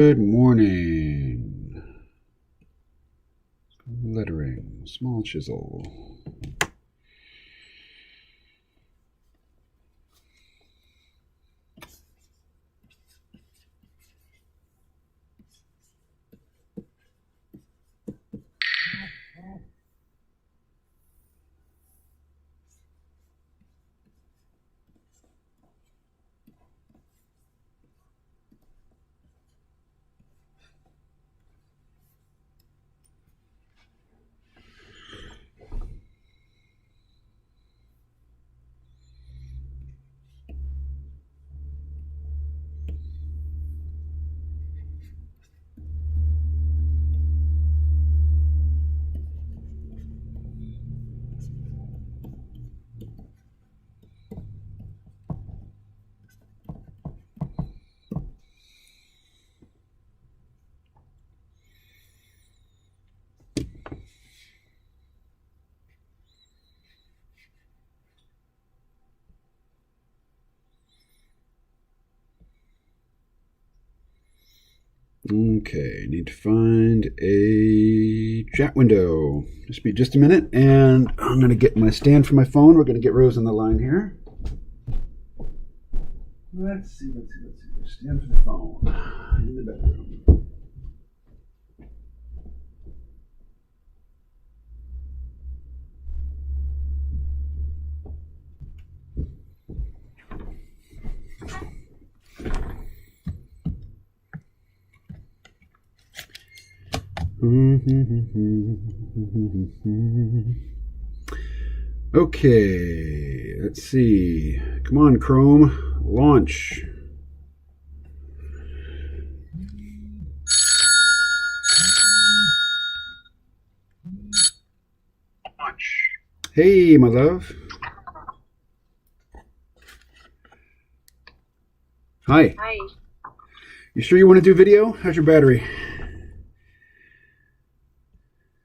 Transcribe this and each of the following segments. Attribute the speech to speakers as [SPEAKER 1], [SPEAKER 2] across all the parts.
[SPEAKER 1] Good morning. Lettering, small chisel. Okay, need to find a chat window. Just be just a minute, and I'm going to get my stand for my phone. We're going to get Rose on the line here. Let's see. Stand for the phone in the bedroom. Okay, let's see. Come on, Chrome. Launch. Hey, my love. Hi.
[SPEAKER 2] Hi.
[SPEAKER 1] You sure you want to do video? How's your battery?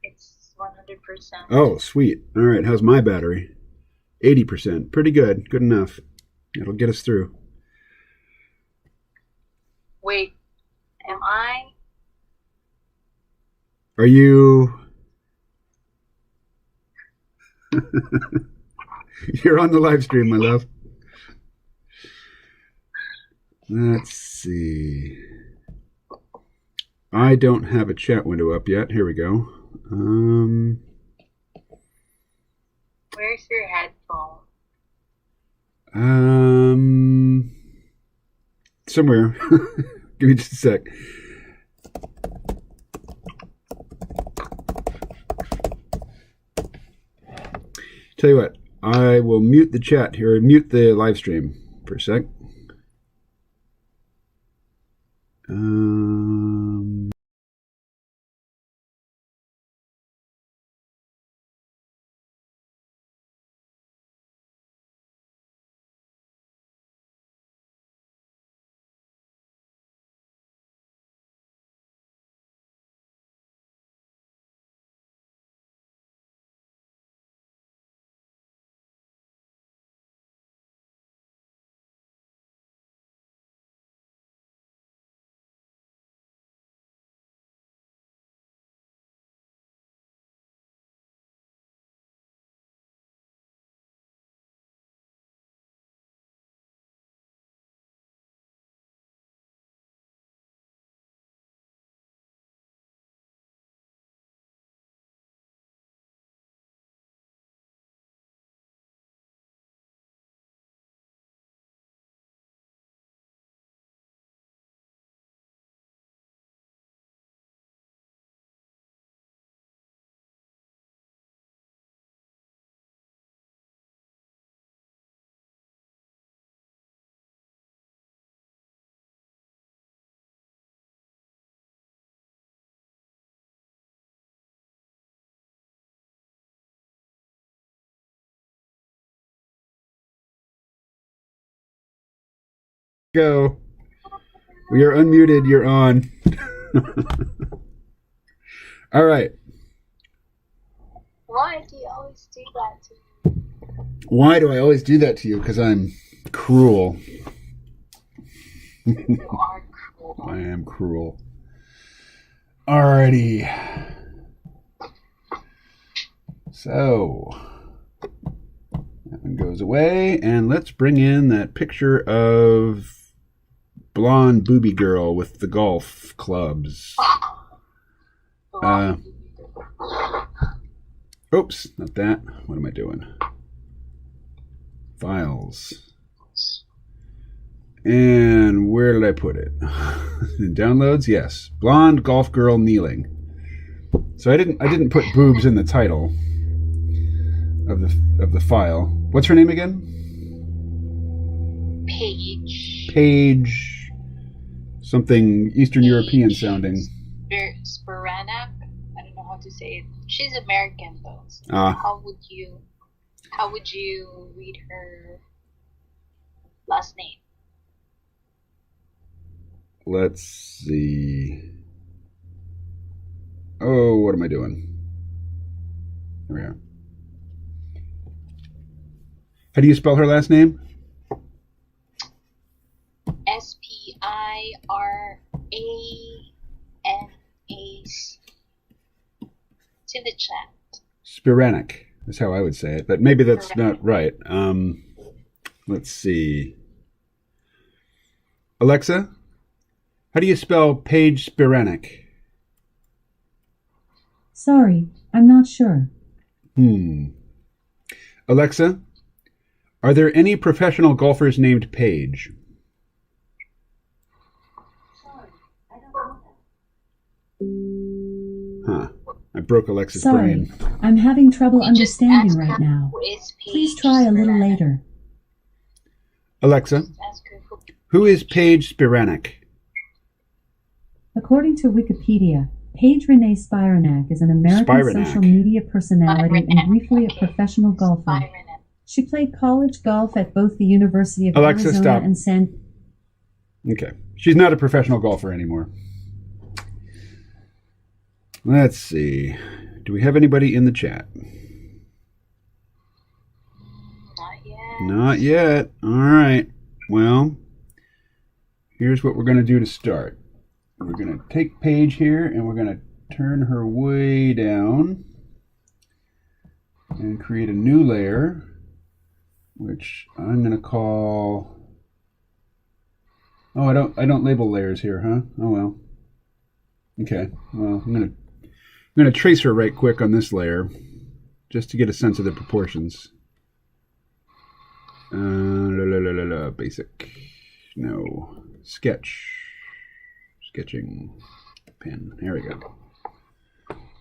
[SPEAKER 2] It's 100%.
[SPEAKER 1] Oh, sweet. All right, how's my battery? 80%. Pretty good. Good enough. It'll get us through.
[SPEAKER 2] Wait, am I?
[SPEAKER 1] Are you... You're on the live stream, my love. Let's see. I don't have a chat window up yet. Here we go.
[SPEAKER 2] Where's your headphone?
[SPEAKER 1] Somewhere. Give me just a sec. Tell you what, I will mute the chat here, mute the live stream for a sec. Go. We are unmuted. You're on. All right.
[SPEAKER 2] Why do you always do that to me?
[SPEAKER 1] Why do I always do that to you? Because I'm cruel.
[SPEAKER 2] You are cruel.
[SPEAKER 1] I am cruel. Alrighty. So that one goes away, and let's bring in that picture of blonde booby girl with the golf clubs. Oops, not that. What am I doing? Files. And where did I put it? In downloads, yes. Blonde golf girl kneeling. So I didn't put boobs in the title of the file. What's her name again?
[SPEAKER 2] Paige.
[SPEAKER 1] Paige. Something Eastern European sounding.
[SPEAKER 2] Spiranic. I don't know how to say it. She's American though. So how would you read her last name?
[SPEAKER 1] Let's see. Oh, what am I doing? There we are. How do you spell her last name?
[SPEAKER 2] Spiranac. It's in the chat.
[SPEAKER 1] Spiranic is how I would say it, but maybe that's not right. Let's see. Alexa, how do you spell Paige Spiranic?
[SPEAKER 3] Sorry, I'm not sure.
[SPEAKER 1] Alexa, are there any professional golfers named Paige?
[SPEAKER 3] Sorry, I don't know that.
[SPEAKER 1] Huh. I broke Alexa's
[SPEAKER 3] Sorry,
[SPEAKER 1] brain.
[SPEAKER 3] I'm having trouble
[SPEAKER 2] You just
[SPEAKER 3] understanding
[SPEAKER 2] ask
[SPEAKER 3] right
[SPEAKER 2] her
[SPEAKER 3] now.
[SPEAKER 2] who is Paige
[SPEAKER 3] Please try a little
[SPEAKER 2] Spiranic.
[SPEAKER 3] later.
[SPEAKER 1] Alexa,
[SPEAKER 2] Ask her
[SPEAKER 1] who is Paige Spiranic?
[SPEAKER 3] According to Wikipedia, Paige Renee Spiranac is an American
[SPEAKER 1] Spiranac.
[SPEAKER 3] social media personality and briefly a professional golfer.
[SPEAKER 2] Spiranic.
[SPEAKER 3] She played college golf at both the University of
[SPEAKER 1] Alexa,
[SPEAKER 3] Arizona
[SPEAKER 1] stop.
[SPEAKER 3] and San...
[SPEAKER 1] Okay. She's not a professional golfer anymore. Let's see. Do we have anybody in the chat?
[SPEAKER 2] Not yet.
[SPEAKER 1] Not yet. All right. Well, here's what we're going to do to start. We're going to take Paige here, and we're going to turn her way down and create a new layer, which I'm going to call... Oh, I don't label layers here, huh? Oh, well. Okay. Well, I'm going to trace her right quick on this layer just to get a sense of the proportions. Basic. No. Sketching. Pen. There we go.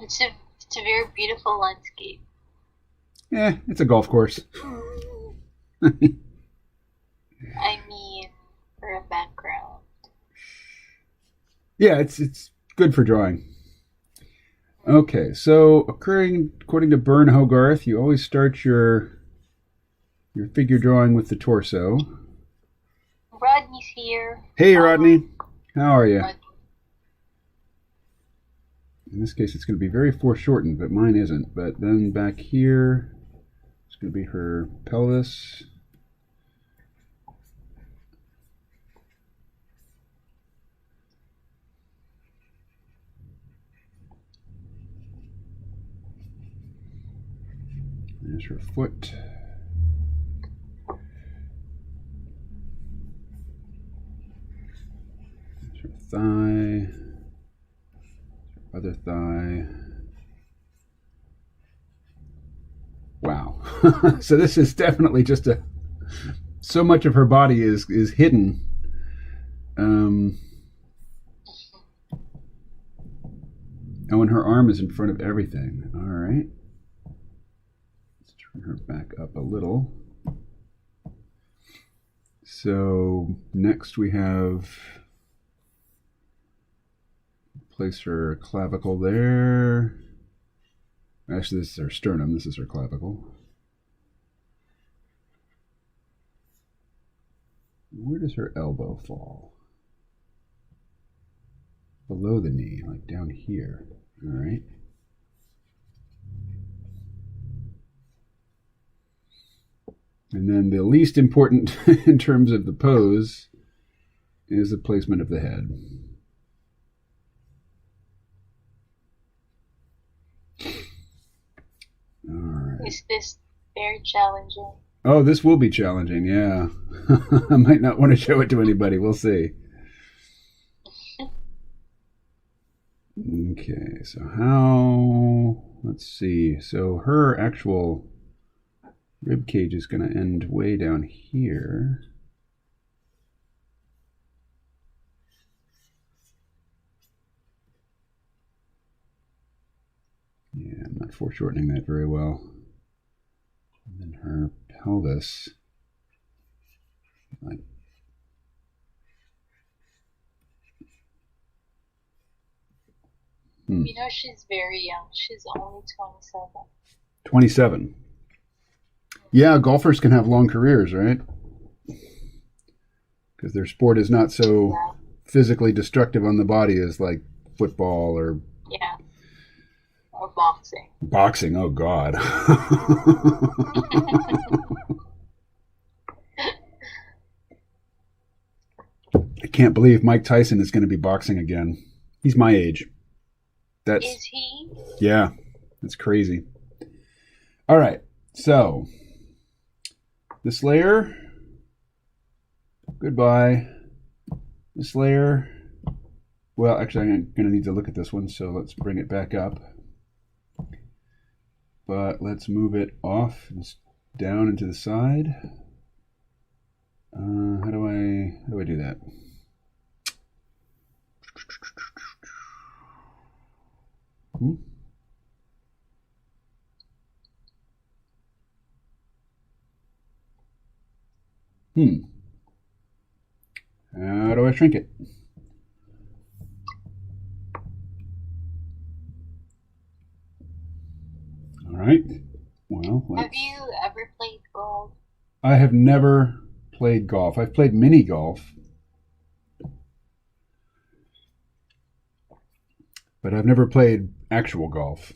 [SPEAKER 2] It's a very beautiful landscape.
[SPEAKER 1] Yeah, it's a golf course.
[SPEAKER 2] I mean, for a background.
[SPEAKER 1] Yeah, it's good for drawing. Okay, so according to Bern Hogarth, you always start your figure drawing with the torso.
[SPEAKER 2] Rodney's here.
[SPEAKER 1] Hey, Rodney. How are you?
[SPEAKER 2] Rodney.
[SPEAKER 1] In this case, it's going to be very foreshortened, but mine isn't. But then back here, it's going to be her pelvis. There's her foot. There's her thigh. Her other thigh. Wow. So this is definitely just so much of her body is hidden. Oh, and her arm is in front of everything. All right. Let's turn her back up a little. So next we have place her clavicle there. Actually, this is her sternum. This is her clavicle. Where does her elbow fall? Below the knee, like down here. All right. And then the least important in terms of the pose is the placement of the head.
[SPEAKER 2] Is this very challenging?
[SPEAKER 1] Oh, this will be challenging, yeah. I might not want to show it to anybody. We'll see. Okay, so let's see. So her actual rib cage is going to end way down here. Yeah, I'm not foreshortening that very well. And then her pelvis, like,
[SPEAKER 2] You know, she's very young. She's only 27.
[SPEAKER 1] 27. Yeah, golfers can have long careers, right? Because their sport is not so physically destructive on the body as like football or
[SPEAKER 2] or boxing.
[SPEAKER 1] Boxing, oh God. I can't believe Mike Tyson is going to be boxing again. He's my age.
[SPEAKER 2] Is he?
[SPEAKER 1] Yeah, that's crazy. All right, so this layer, goodbye. This layer, well, actually, I'm going to need to look at this one, so let's bring it back up. But let's move it off and down and to the side. How do I do that? How do I shrink it? All right. Well,
[SPEAKER 2] have you ever played golf?
[SPEAKER 1] I have never played golf. I've played mini golf, but I've never played actual golf.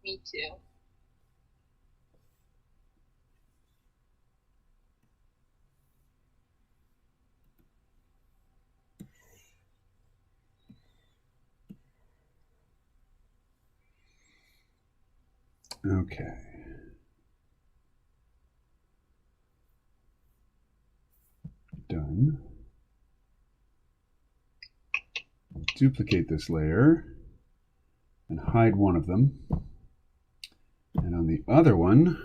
[SPEAKER 2] Me too.
[SPEAKER 1] Okay. Done. Duplicate this layer and hide one of them. And on the other one,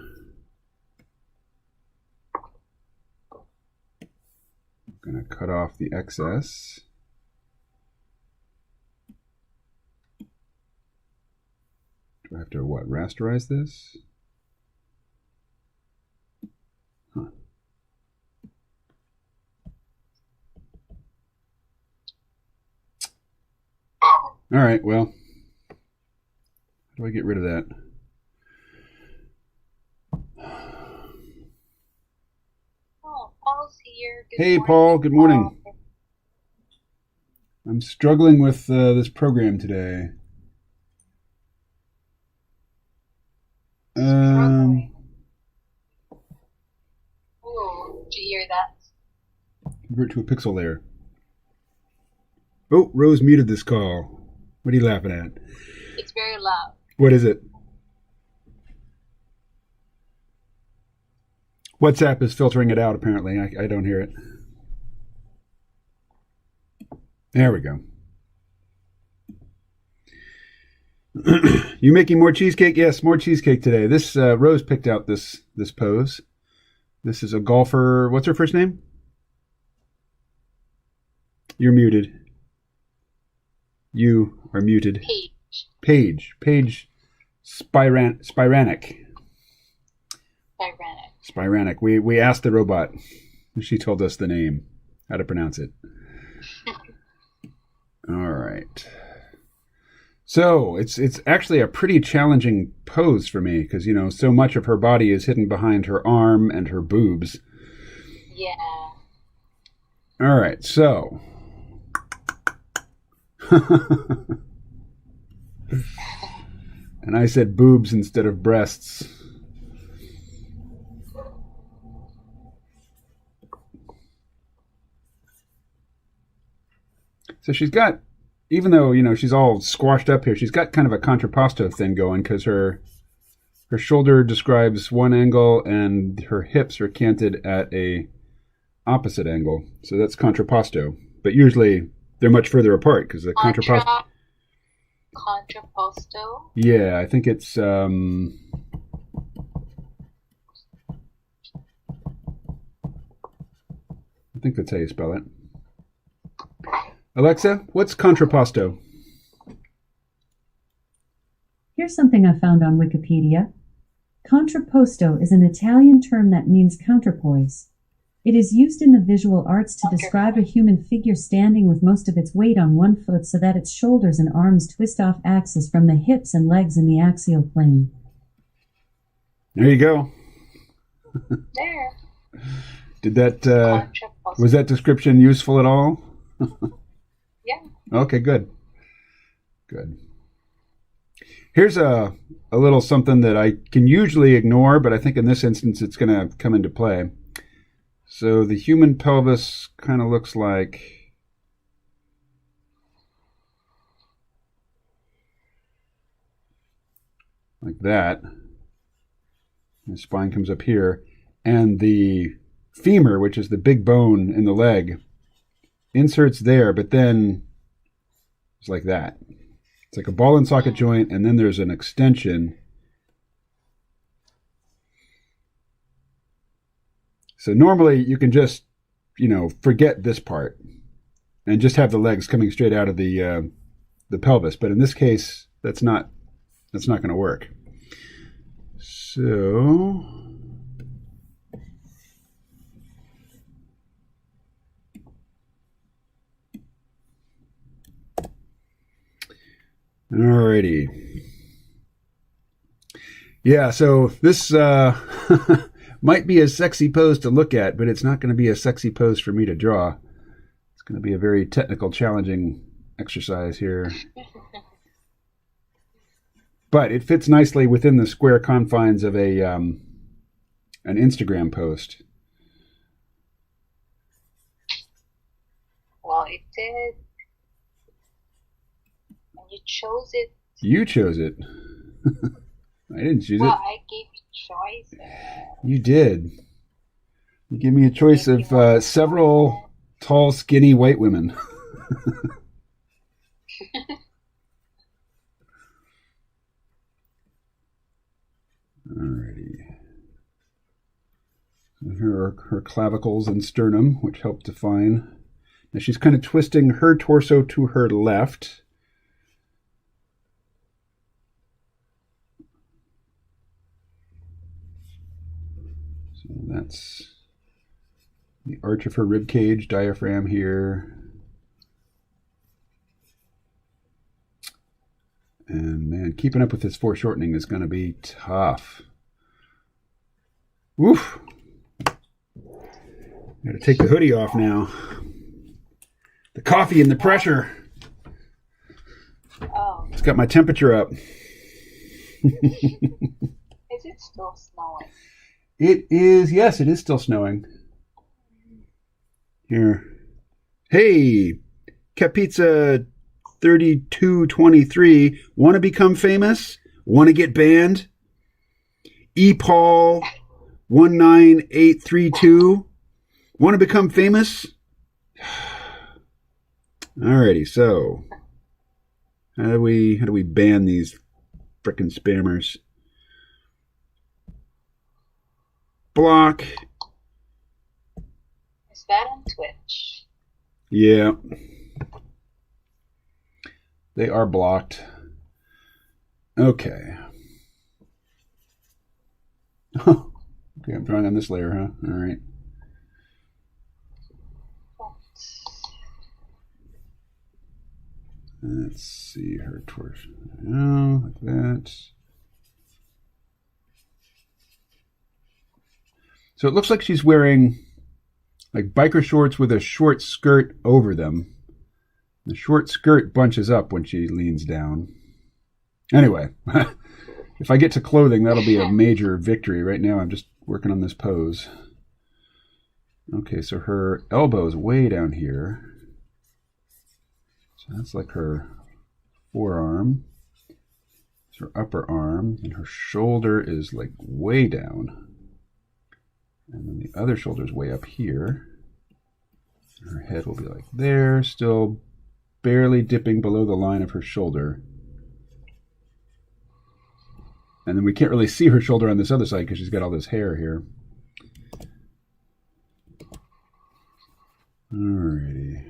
[SPEAKER 1] I'm going to cut off the excess. Do I have to, what, rasterize this? Huh. All right, well, how do I get rid of that?
[SPEAKER 2] Oh, Paul's here.
[SPEAKER 1] Hey, morning, Paul, good morning. I'm struggling with this program today.
[SPEAKER 2] Struggling. Oh, did you hear that?
[SPEAKER 1] Convert to a pixel layer. Oh, Rose muted this call. What are you laughing at?
[SPEAKER 2] It's very loud.
[SPEAKER 1] What is it? WhatsApp is filtering it out, apparently. I don't hear it. There we go. You making more cheesecake? Yes, more cheesecake today. This Rose picked out this pose. This is a golfer. What's her first name? You're muted. You are muted. Paige Spiranic. Spiranic. We asked the robot. She told us the name, how to pronounce it. All right. So it's actually a pretty challenging pose for me because, you know, so much of her body is hidden behind her arm and her boobs.
[SPEAKER 2] Yeah.
[SPEAKER 1] All right. So. And I said boobs instead of breasts. So she's got even though, she's all squashed up here, she's got kind of a contrapposto thing going because her shoulder describes one angle and her hips are canted at a opposite angle. So that's contrapposto. But usually they're much further apart because the contrapposto.
[SPEAKER 2] Contrapposto?
[SPEAKER 1] Yeah, I think it's I think that's how you spell it. Alexa, what's contrapposto?
[SPEAKER 3] Here's something I found on Wikipedia. Contrapposto is an Italian term that means counterpoise. It is used in the visual arts to describe a human figure standing with most of its weight on one foot so that its shoulders and arms twist off axis from the hips and legs in the axial plane.
[SPEAKER 1] There you go.
[SPEAKER 2] There.
[SPEAKER 1] Did that, was that description useful at all?
[SPEAKER 2] Yeah.
[SPEAKER 1] Okay, good. Good. Here's a little something that I can usually ignore, but I think in this instance it's going to come into play. So the human pelvis kind of looks like that. The spine comes up here, and the femur, which is the big bone in the leg, inserts there, but then it's like that. It's like a ball and socket joint, and then there's an extension. So normally you can just, forget this part and just have the legs coming straight out of the pelvis. But in this case, that's not going to work. So alrighty. Yeah, so this might be a sexy pose to look at, but it's not going to be a sexy pose for me to draw. It's going to be a very technical, challenging exercise here. But it fits nicely within the square confines of an Instagram post.
[SPEAKER 2] Well, it did. And you chose it.
[SPEAKER 1] You chose it. I didn't choose it.
[SPEAKER 2] Well, I gave you choice.
[SPEAKER 1] You did. You gave me a choice of several tall, skinny white women. Alrighty. So here are her clavicles and sternum, which help define. Now she's kind of twisting her torso to her left. So that's the arch of her rib cage, diaphragm here. And man, keeping up with this foreshortening is going to be tough. Woof. Got to take the hoodie off now. The coffee and the pressure.
[SPEAKER 2] Oh.
[SPEAKER 1] It's got my temperature up.
[SPEAKER 2] Is it still snowing?
[SPEAKER 1] It is, yes, it is still snowing. Here. Hey, Capizza 3223, want to become famous? Want to get banned? ePaul 19832, want to become famous? Alrighty, so how do we ban these frickin' spammers? Block.
[SPEAKER 2] Is that on Twitch?
[SPEAKER 1] Yeah. They are blocked. Okay. Okay, I'm drawing on this layer, huh? All right. Let's see her torso. Oh, like that. So it looks like she's wearing like biker shorts with a short skirt over them. The short skirt bunches up when she leans down. Anyway, if I get to clothing, that'll be a major victory. Right now, I'm just working on this pose. Okay, so her elbow's way down here. So that's like her forearm. It's her upper arm, and her shoulder is like way down. And then the other shoulder is way up here. Her head will be like there, still barely dipping below the line of her shoulder. And then we can't really see her shoulder on this other side because she's got all this hair here. Alrighty.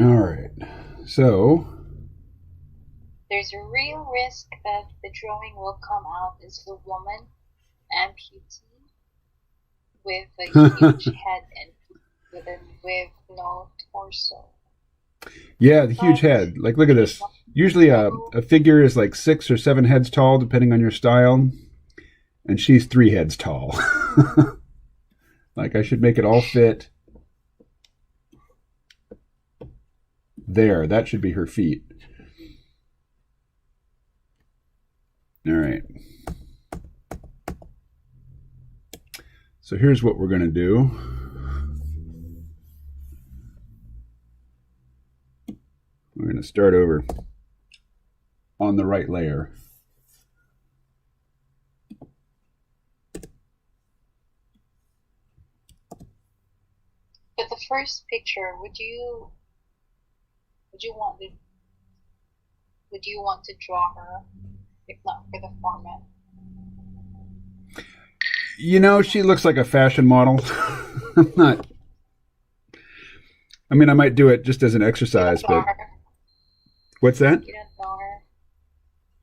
[SPEAKER 1] All right, so
[SPEAKER 2] there's a real risk that the drawing will come out as a woman amputee with a huge head and with no torso.
[SPEAKER 1] Yeah, the huge head. Like, look at this. Usually a figure is like 6 or 7 heads tall, depending on your style, and she's 3 heads tall. Like, I should make it all fit. There, that should be her feet. All right. So here's what we're going to do. We're going to start over on the right layer.
[SPEAKER 2] But the first picture, would you want to draw her, if not for the format?
[SPEAKER 1] You know, she looks like a fashion model. I'm not. I mean, I might do it just as an exercise, but what's that?
[SPEAKER 2] You don't know her.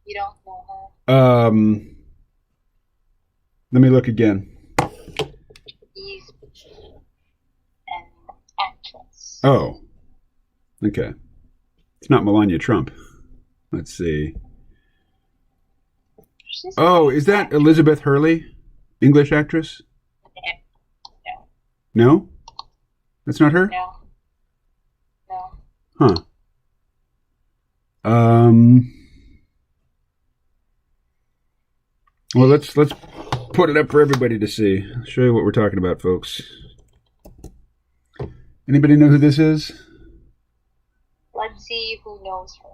[SPEAKER 2] You don't know her.
[SPEAKER 1] Let me look again.
[SPEAKER 2] She's an actress.
[SPEAKER 1] Oh, okay. It's not Melania Trump. Let's see. Oh, is that Elizabeth Hurley? English actress?
[SPEAKER 2] No.
[SPEAKER 1] No? That's not her?
[SPEAKER 2] No.
[SPEAKER 1] Huh. Well, let's put it up for everybody to see. I'll show you what we're talking about, folks. Anybody know who this is?
[SPEAKER 2] Let's see who knows her.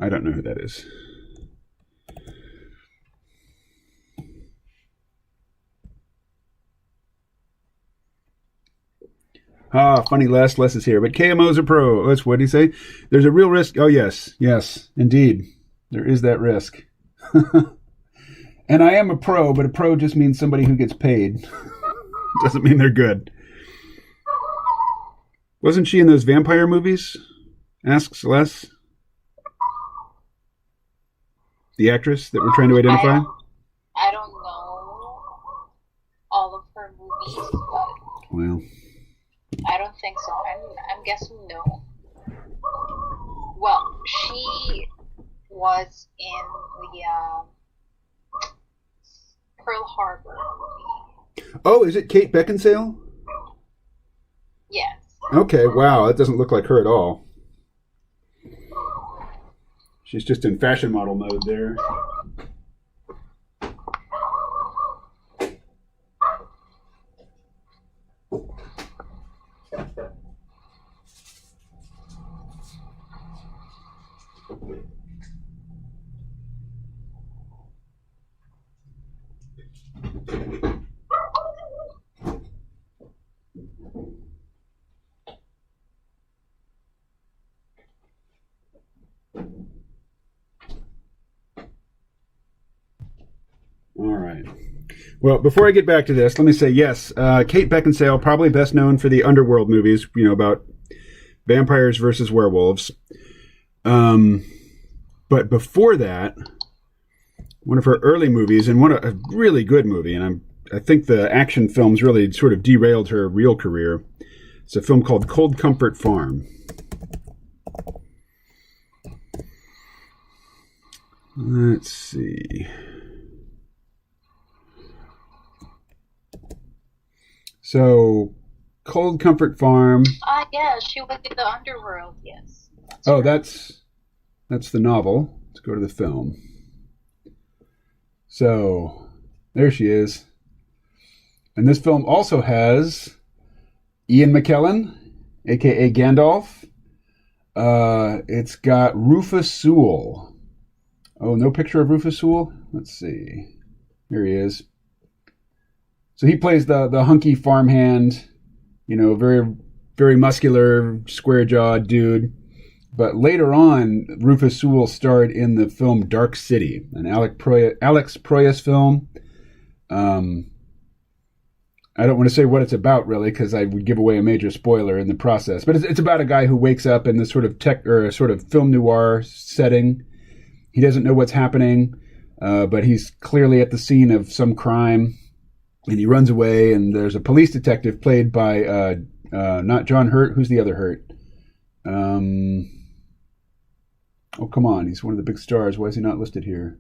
[SPEAKER 1] I don't know who that is. Funny, Les is here, but KMO's a pro. That's what did he say? There's a real risk. Oh, yes, indeed. There is that risk. And I am a pro, but a pro just means somebody who gets paid. Doesn't mean they're good. Wasn't she in those vampire movies? Asks Les. The actress that we're trying to identify?
[SPEAKER 2] I don't know all of her movies, but
[SPEAKER 1] well,
[SPEAKER 2] I don't think so. I'm guessing no. Well, she was in the Pearl Harbor movie.
[SPEAKER 1] Oh, is it Kate Beckinsale?
[SPEAKER 2] Yes.
[SPEAKER 1] Okay, wow, that doesn't look like her at all. She's just in fashion model mode there. All right. Well, before I get back to this, let me say yes. Kate Beckinsale, probably best known for the Underworld movies, about vampires versus werewolves. But before that, one of her early movies, and a really good movie, and I think the action films really sort of derailed her real career. It's a film called Cold Comfort Farm. Let's see. So, Cold Comfort Farm.
[SPEAKER 2] Yeah, she was in the underworld, yes.
[SPEAKER 1] That's the novel. Let's go to the film. So, there she is. And this film also has Ian McKellen, a.k.a. Gandalf. It's got Rufus Sewell. Oh, no picture of Rufus Sewell? Let's see. Here he is. So he plays the hunky farmhand, very, very muscular, square-jawed dude. But later on, Rufus Sewell starred in the film Dark City, an Alex Proyas film. I don't want to say what it's about, really, because I would give away a major spoiler in the process. But it's about a guy who wakes up in this sort of sort of film noir setting. He doesn't know what's happening, but he's clearly at the scene of some crime, and he runs away. And there's a police detective played by not John Hurt. Who's the other Hurt? Oh, come on! He's one of the big stars. Why is he not listed here?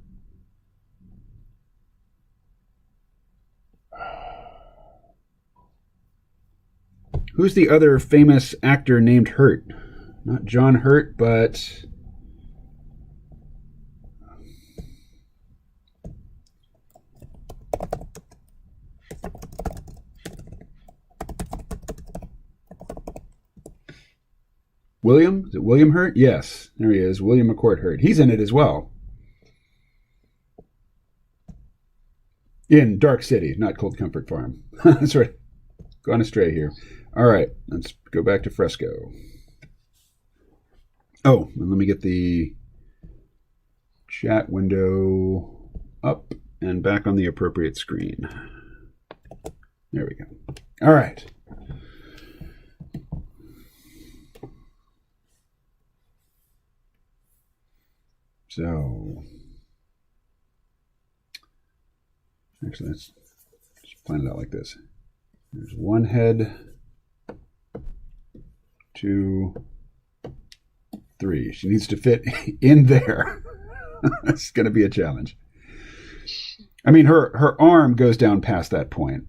[SPEAKER 1] Who's the other famous actor named Hurt? Not John Hurt, but... William? Is it William Hurt? Yes, there he is. William McCourt Hurt. He's in it as well. In Dark City, not Cold Comfort Farm. That's right. Gone astray here. All right, let's go back to Fresco. Oh, and let me get the chat window up and back on the appropriate screen. There we go. All right. So, actually, let's just plan it out like this. There's one head, 2, 3. She needs to fit in there. That's going to be a challenge. I mean, her arm goes down past that point,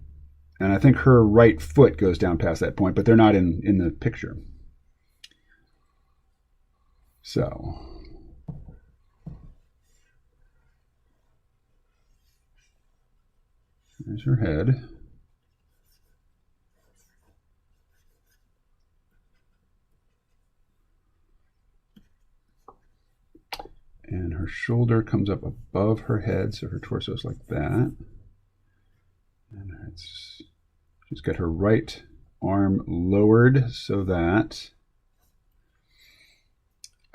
[SPEAKER 1] and I think her right foot goes down past that point, but they're not in the picture. So... there's her head. And her shoulder comes up above her head, so her torso is like that. And she's got her right arm lowered so that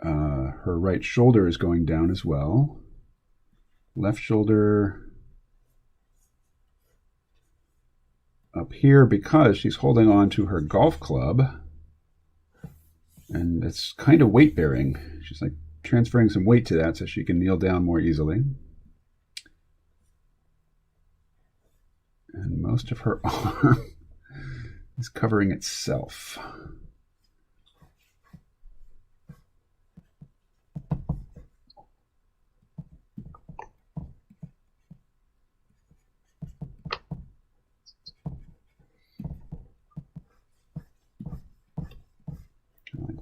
[SPEAKER 1] her right shoulder is going down as well. Left shoulder up here because she's holding on to her golf club, and it's kind of weight bearing. She's like transferring some weight to that so she can kneel down more easily. And most of her arm is covering itself.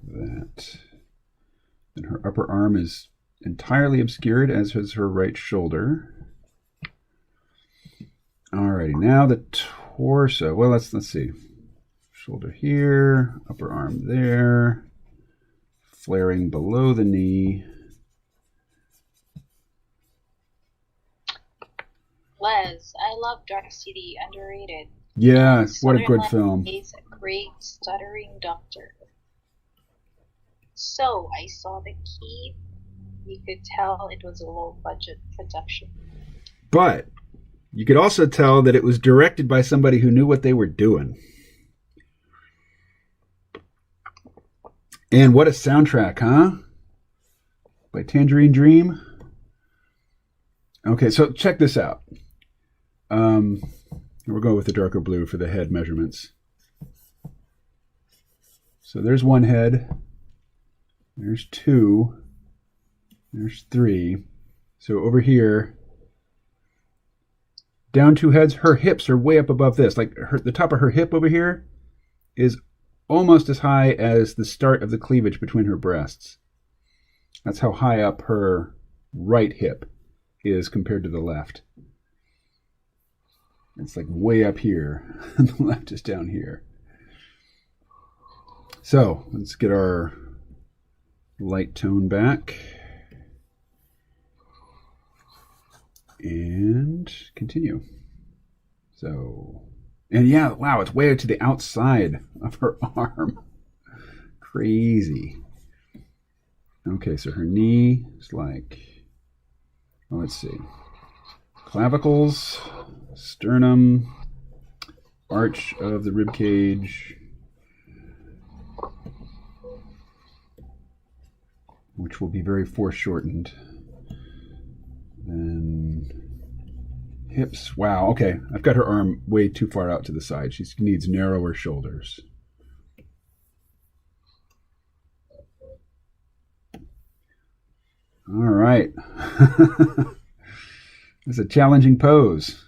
[SPEAKER 1] That. Then her upper arm is entirely obscured, as is her right shoulder. Alrighty, now the torso. Well, let's see. Shoulder here, upper arm there, flaring below the knee.
[SPEAKER 2] Les, I love Dark City, underrated.
[SPEAKER 1] Yeah, what a good film.
[SPEAKER 2] He's a great stuttering doctor. So, I saw the key. You could tell it was a low-budget production.
[SPEAKER 1] But you could also tell that it was directed by somebody who knew what they were doing. And what a soundtrack, huh? By Tangerine Dream. Okay, so check this out. We'll go with the darker blue for the head measurements. So there's one head. There's 2. There's 3. So over here, down 2 heads, her hips are way up above this. Like the top of her hip over here is almost as high as the start of the cleavage between her breasts. That's how high up her right hip is compared to the left. It's like way up here, and the left is down here. So let's get our light tone back and continue. So, and yeah, wow, it's way to the outside of her arm. Crazy. Okay, so her knee is like, well, let's see, clavicles, sternum, arch of the rib cage, which will be very foreshortened. Then hips. Wow, okay. I've got her arm way too far out to the side. She needs narrower shoulders. All right. It's a challenging pose.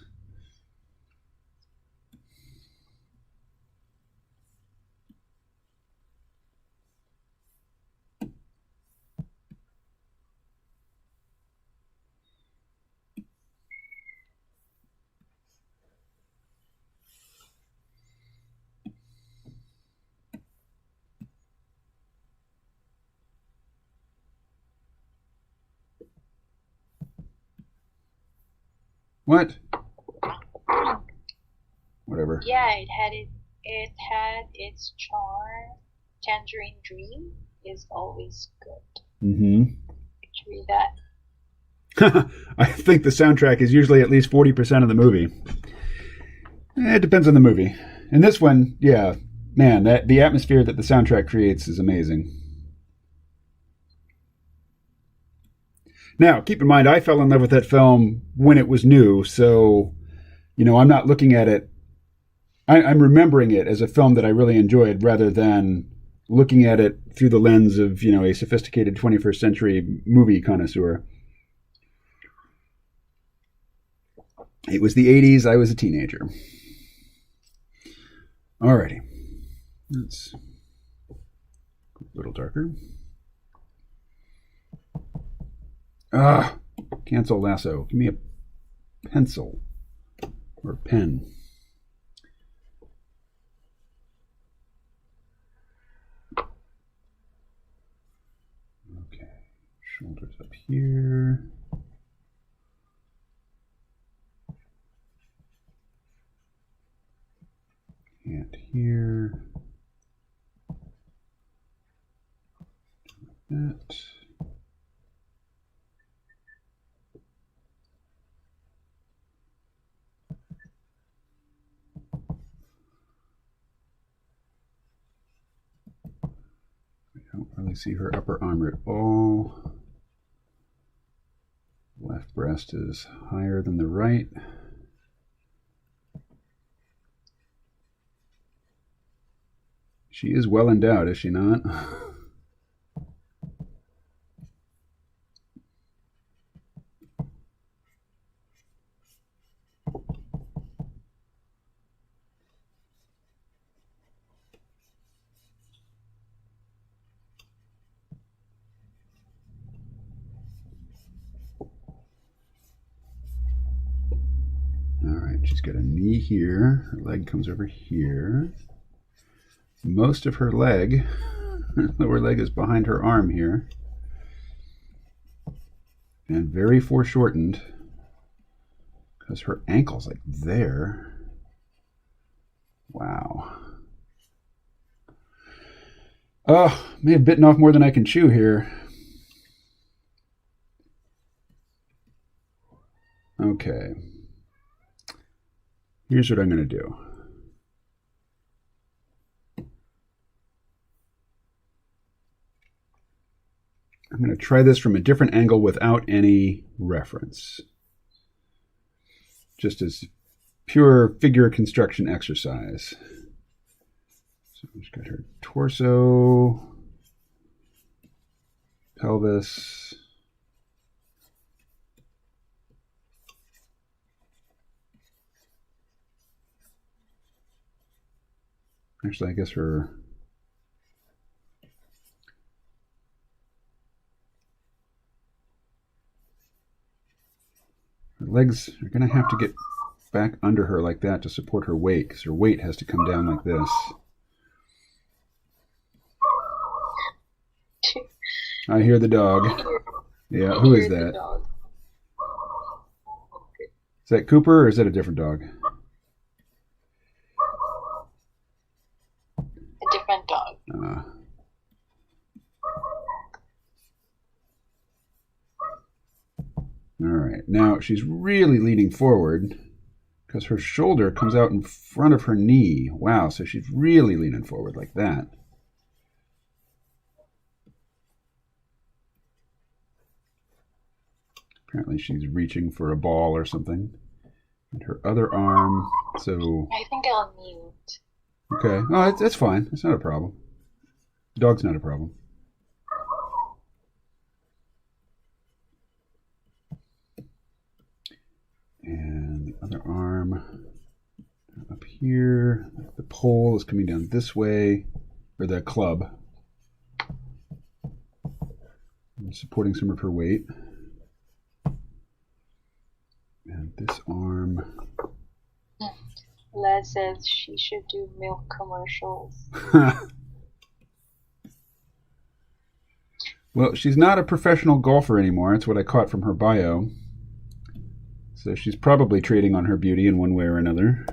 [SPEAKER 1] What? Whatever.
[SPEAKER 2] Yeah, it had its charm. Tangerine Dream is always good.
[SPEAKER 1] Mm-hmm.
[SPEAKER 2] Did you read that?
[SPEAKER 1] I think the soundtrack is usually at least 40% of the movie. It depends on the movie. In this one, yeah, man, the atmosphere that the soundtrack creates is amazing. Now, keep in mind, I fell in love with that film when it was new, so, I'm not looking at it. I'm remembering it as a film that I really enjoyed rather than looking at it through the lens of, a sophisticated 21st century movie connoisseur. It was the 80s. I was a teenager. Alrighty. Let's go a little darker. Cancel lasso. Give me a pencil or pen. Okay. Shoulders up here. And here. Like that. I don't really see her upper arm at all. Left breast is higher than the right. She is well endowed, is she not? She's got a knee here. Her leg comes over here. Most of her leg, her lower leg is behind her arm here. And very foreshortened because her ankle's like there. Wow. Oh, may have bitten off more than I can chew here. Okay. Here's what I'm going to do. I'm going to try this from a different angle without any reference. Just as pure figure construction exercise. So she's got her torso, pelvis, Actually, I guess her legs are going to have to get back under her like that to support her weight, because her weight has to come down like this. I hear the dog. Yeah, who is that? Is that Cooper or is that a different dog?
[SPEAKER 2] A different dog.
[SPEAKER 1] All right, now she's really leaning forward because her shoulder comes out in front of her knee. Wow, so she's really leaning forward like that. Apparently she's reaching for a ball or something. And her other arm, so...
[SPEAKER 2] I think I'll mute.
[SPEAKER 1] Okay, oh, that's fine. It's not a problem. Dog's not a problem. And the other arm up here. The pole is coming down this way, or the club. I'm supporting some of her weight. And this arm.
[SPEAKER 2] Les says she should do milk commercials.
[SPEAKER 1] Well, she's not a professional golfer anymore. That's what I caught from her bio. So she's probably trading on her beauty in one way or another.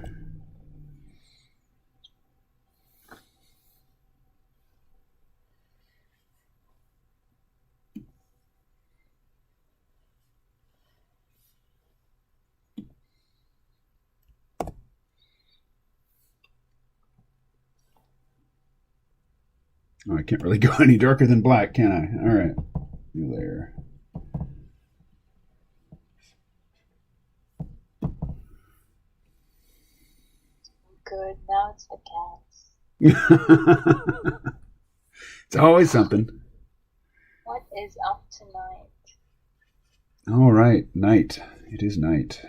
[SPEAKER 1] Oh, I can't really go any darker than black, can I? All right. There.
[SPEAKER 2] Good. Now it's the cats.
[SPEAKER 1] It's always something.
[SPEAKER 2] What is up tonight?
[SPEAKER 1] All right. Night. It is night.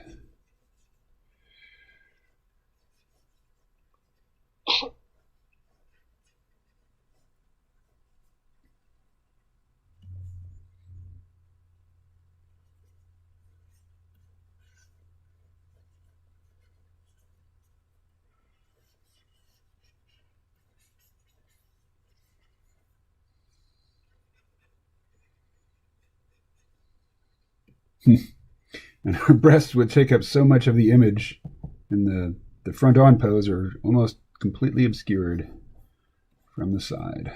[SPEAKER 1] And her breasts would take up so much of the image, and the front on pose are almost completely obscured from the side.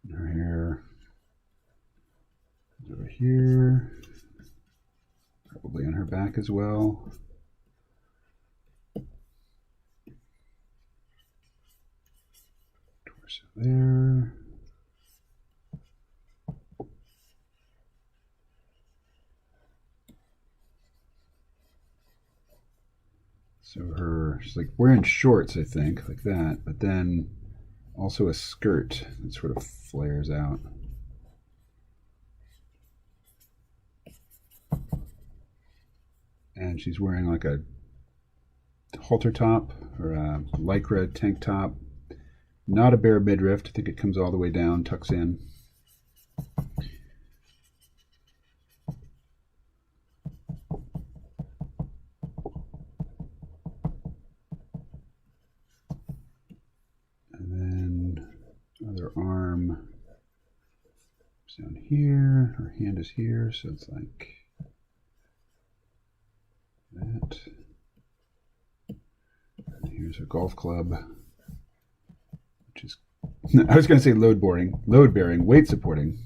[SPEAKER 1] Her hair is over here, probably on her back as well. Torso there. So she's like wearing shorts, I think, like that, but then also a skirt that sort of flares out. And she's wearing like a halter top or a lycra tank top. Not a bare midriff. I think it comes all the way down, tucks in. Other arm is down here, her hand is here, so it's like that. And here's her golf club, which is, I was going to say load bearing, weight supporting.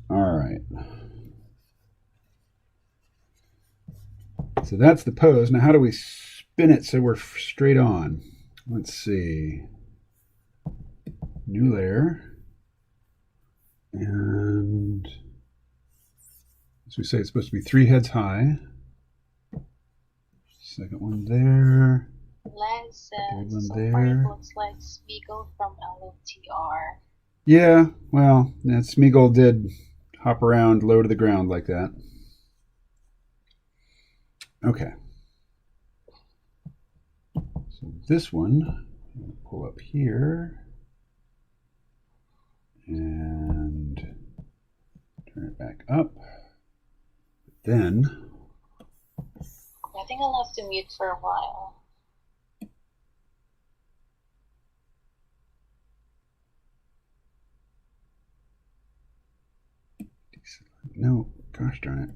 [SPEAKER 1] All right. So that's the pose. Now, how do we spin it so we're straight on. Let's see. New layer. And as we say, it's supposed to be 3 heads high. Second one there.
[SPEAKER 2] Les
[SPEAKER 1] Third one
[SPEAKER 2] says,
[SPEAKER 1] there.
[SPEAKER 2] looks like Smeagol from LOTR.
[SPEAKER 1] Yeah, well, that Smeagol did hop around low to the ground like that. Okay. So this one, I'll pull up here and turn it back up. Then,
[SPEAKER 2] I think I'll have to mute for a while.
[SPEAKER 1] no, gosh darn it.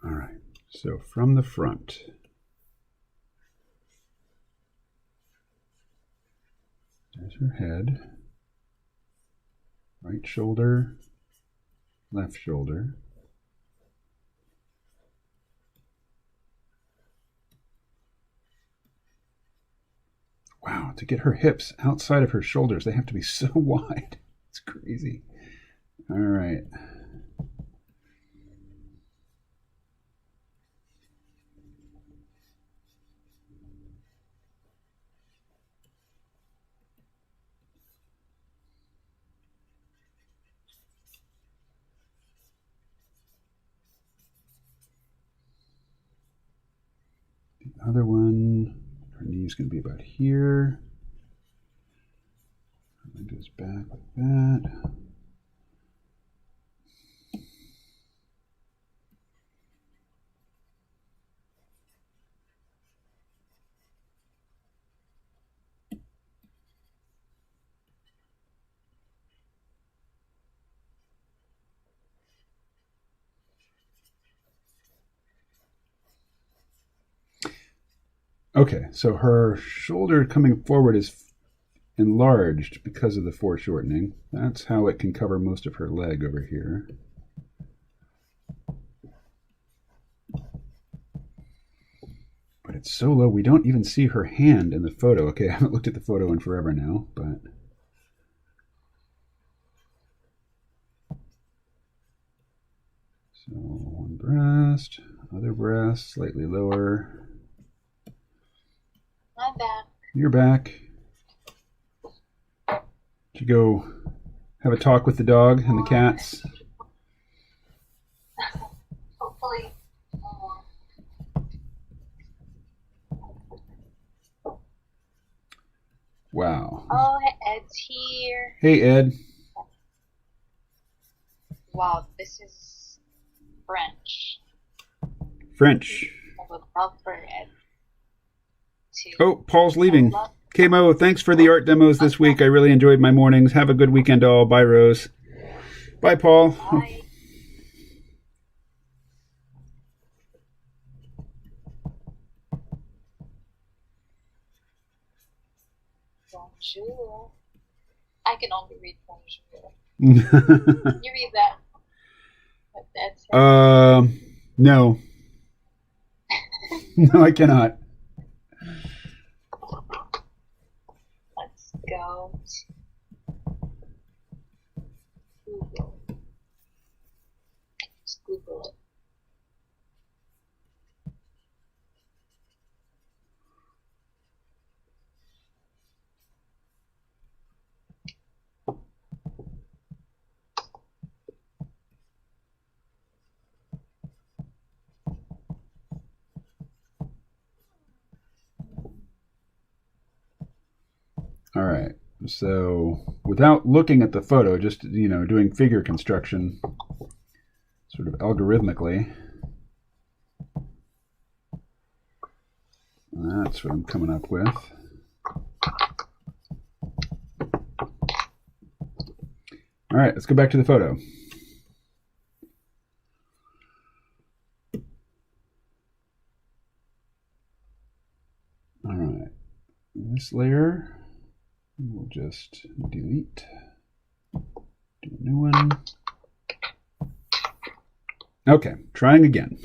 [SPEAKER 1] All right, so from the front. There's her head. Right shoulder, left shoulder. Wow, to get her hips outside of her shoulders, they have to be so wide. It's crazy. All right. The other one, her knee's going to be about here. It goes back like that. Okay, so her shoulder coming forward is enlarged because of the foreshortening. That's how it can cover most of her leg over here. But it's so low, we don't even see her hand in the photo. Okay, I haven't looked at the photo in forever now, but... So one breast, other breast, slightly lower.
[SPEAKER 2] I'm back.
[SPEAKER 1] You're back. Did you go have a talk with the dog and the cats?
[SPEAKER 2] Hopefully.
[SPEAKER 1] Wow.
[SPEAKER 2] Oh, Ed's here.
[SPEAKER 1] Hey, Ed.
[SPEAKER 2] Wow, this is French.
[SPEAKER 1] French.
[SPEAKER 2] I would love for Ed to.
[SPEAKER 1] Oh, Paul's leaving. K-Mo, thanks for the art demos this week. I really enjoyed my mornings. Have a good weekend all. Bye, Rose. Bye, Paul.
[SPEAKER 2] Bye. Bonjour. I can only read bonjour. Can you read that? What that says?
[SPEAKER 1] No. No, I cannot.
[SPEAKER 2] Let's go to Google. Just Google it.
[SPEAKER 1] All right. So without looking at the photo, just, doing figure construction sort of algorithmically. That's what I'm coming up with. All right, let's go back to the photo. All right. This layer we'll just delete. Do a new one. Okay, trying again.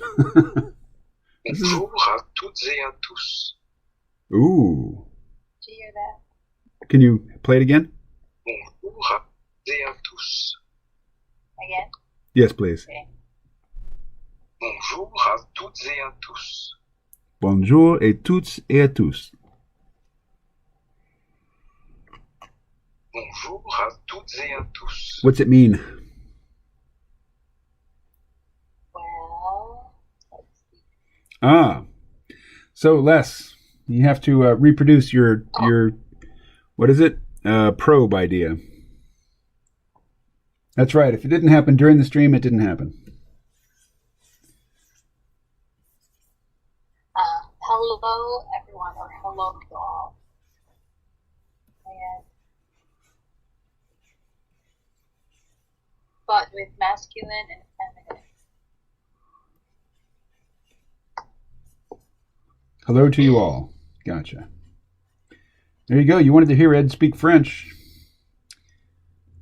[SPEAKER 4] Bonjour à toutes et à tous.
[SPEAKER 1] Ooh.
[SPEAKER 2] Did you hear that?
[SPEAKER 1] Can you play it again?
[SPEAKER 4] Bonjour à toutes et à tous.
[SPEAKER 2] Again?
[SPEAKER 1] Yes, please.
[SPEAKER 2] Okay.
[SPEAKER 4] Bonjour à toutes et à tous.
[SPEAKER 1] Bonjour et toutes et à tous.
[SPEAKER 4] Bonjour à toutes et à tous.
[SPEAKER 1] What's it mean?
[SPEAKER 2] Well, let's see.
[SPEAKER 1] Ah. So, Les, you have to reproduce your what is it? Probe idea. That's right. If it didn't happen during the stream, it didn't happen.
[SPEAKER 2] Hello, everyone, or hello to all. And, but with masculine and feminine.
[SPEAKER 1] Hello to you all. Gotcha. There you go. You wanted to hear Ed speak French.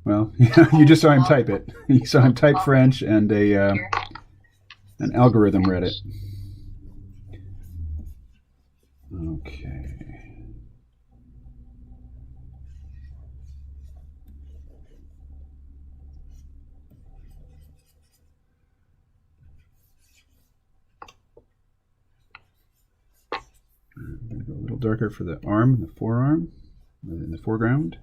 [SPEAKER 1] Well, you just saw him type it. You saw him type French, and an algorithm read it. Okay. I'm going to go a little darker for the arm, the forearm, in the foreground.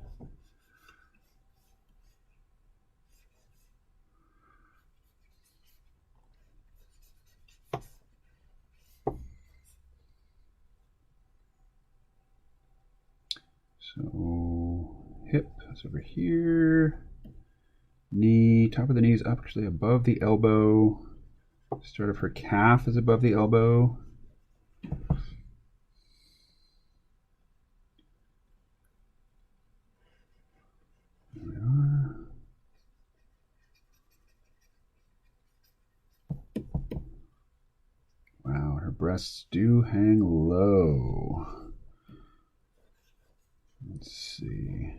[SPEAKER 1] So hip is over here. Knee, top of the knee is actually above the elbow. Start of her calf is above the elbow. There we are. Wow, her breasts do hang low. Let's see.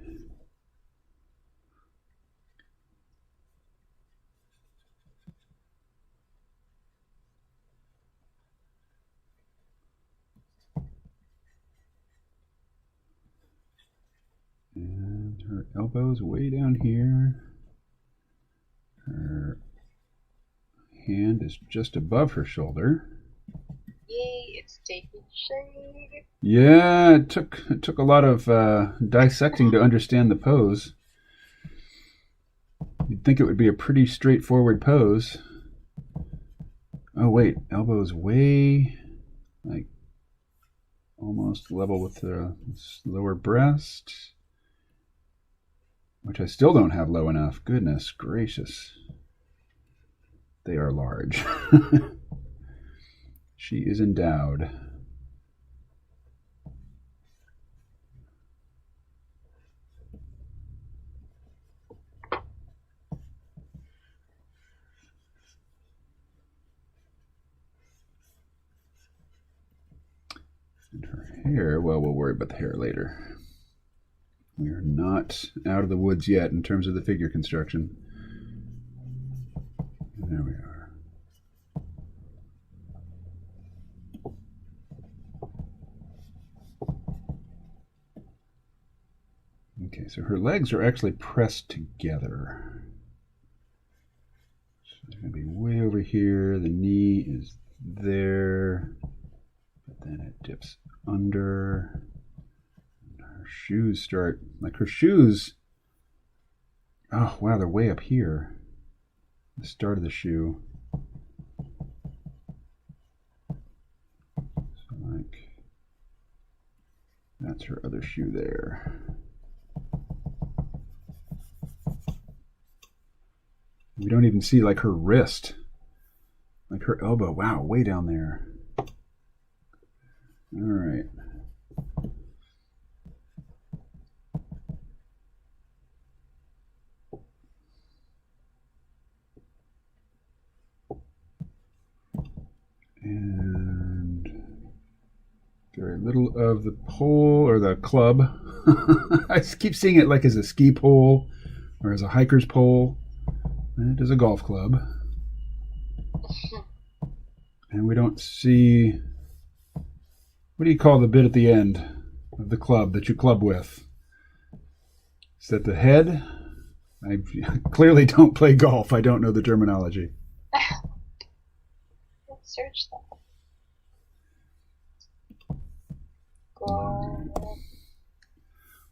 [SPEAKER 1] And her elbow's way down here. Her hand is just above her shoulder.
[SPEAKER 2] Yay, it's taking shape.
[SPEAKER 1] Yeah, it took a lot of dissecting to understand the pose. You'd think it would be a pretty straightforward pose. Oh wait, elbow's way, like, almost level with the lower breast, which I still don't have low enough. Goodness gracious. They are large. She is endowed. And her hair, well, we'll worry about the hair later. We are not out of the woods yet in terms of the figure construction. There we are. Okay, so her legs are actually pressed together. So they're going to be way over here. The knee is there. But then it dips under. And her shoes start, like her shoes. Oh, wow, they're way up here. The start of the shoe. So, like, that's her other shoe there. We don't even see, like, her wrist. Like her elbow. Wow, way down there. All right. And very middle of the pole or the club. I keep seeing it like as a ski pole or as a hiker's pole. And it is a golf club. And we don't see... What do you call the bit at the end of the club that you club with? Is that the head? I clearly don't play golf. I don't know the terminology.
[SPEAKER 2] Let's search that. Golf.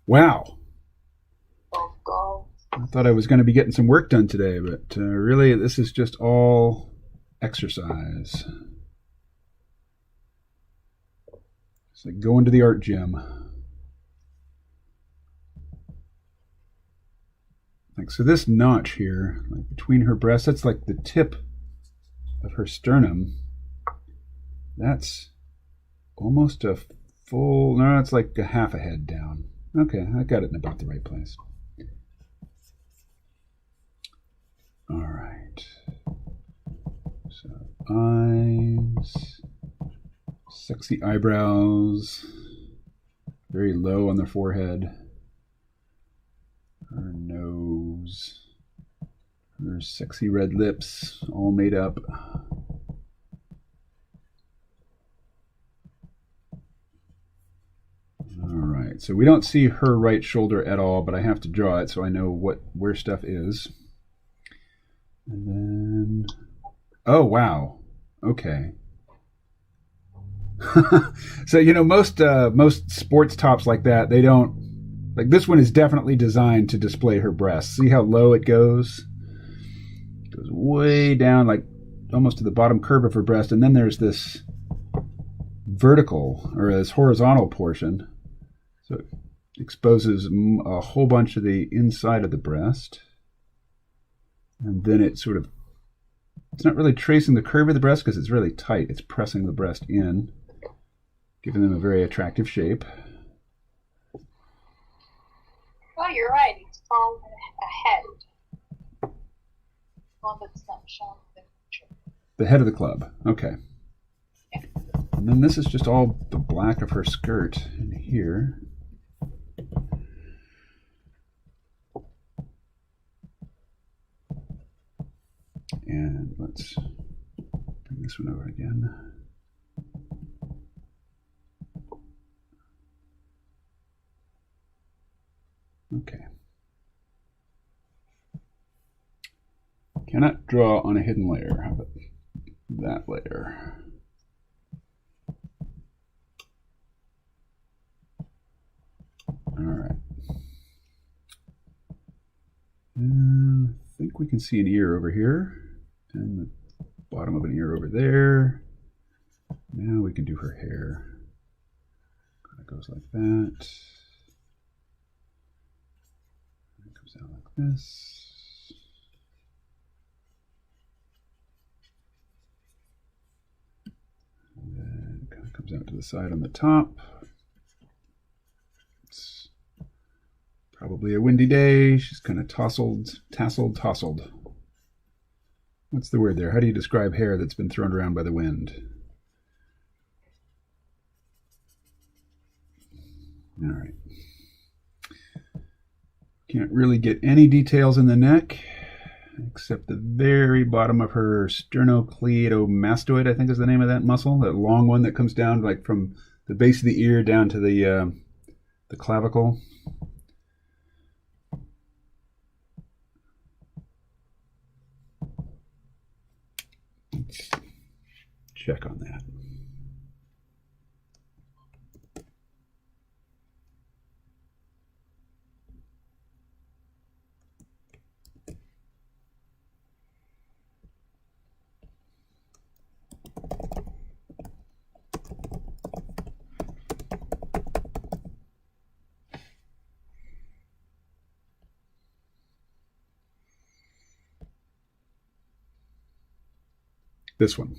[SPEAKER 1] Wow.
[SPEAKER 2] Golf.
[SPEAKER 1] I thought I was going to be getting some work done today, but really this is just all exercise. It's like going to the art gym. Like, so this notch here, like between her breasts, that's like the tip of her sternum. That's almost a full, no, it's like a half a head down. Okay, I got it in about the right place. All right. So eyes, sexy eyebrows, very low on the forehead. Her nose, her sexy red lips, all made up. All right, so we don't see her right shoulder at all, but I have to draw it so I know where stuff is. And then, oh wow, okay. So most sports tops like that, they don't. Like this one is definitely designed to display her breasts. See how low it goes? It goes way down, like almost to the bottom curve of her breast. And then there's this vertical or this horizontal portion. So it exposes a whole bunch of the inside of the breast. And then it's not really tracing the curve of the breast because it's really tight. It's pressing the breast in, giving them a very attractive shape.
[SPEAKER 2] Oh, you're right. It's called a head. One that's not shown in the picture.
[SPEAKER 1] The head of the club. Okay.
[SPEAKER 2] Yeah.
[SPEAKER 1] And then this is just all the black of her skirt in here. And let's bring this one over again. Okay. Cannot draw on a hidden layer. How about that layer? All right. I think we can see an ear over here and the bottom of an ear over there. Now we can do her hair. Kind of goes like that. It comes out like this. And then it kind of comes out to the side on the top. It's probably a windy day. She's kind of tasseled. What's the word there? How do you describe hair that's been thrown around by the wind? All right. Can't really get any details in the neck, except the very bottom of her sternocleidomastoid, I think is the name of that muscle, that long one that comes down like from the base of the ear down to the clavicle. Let's check on that. This one.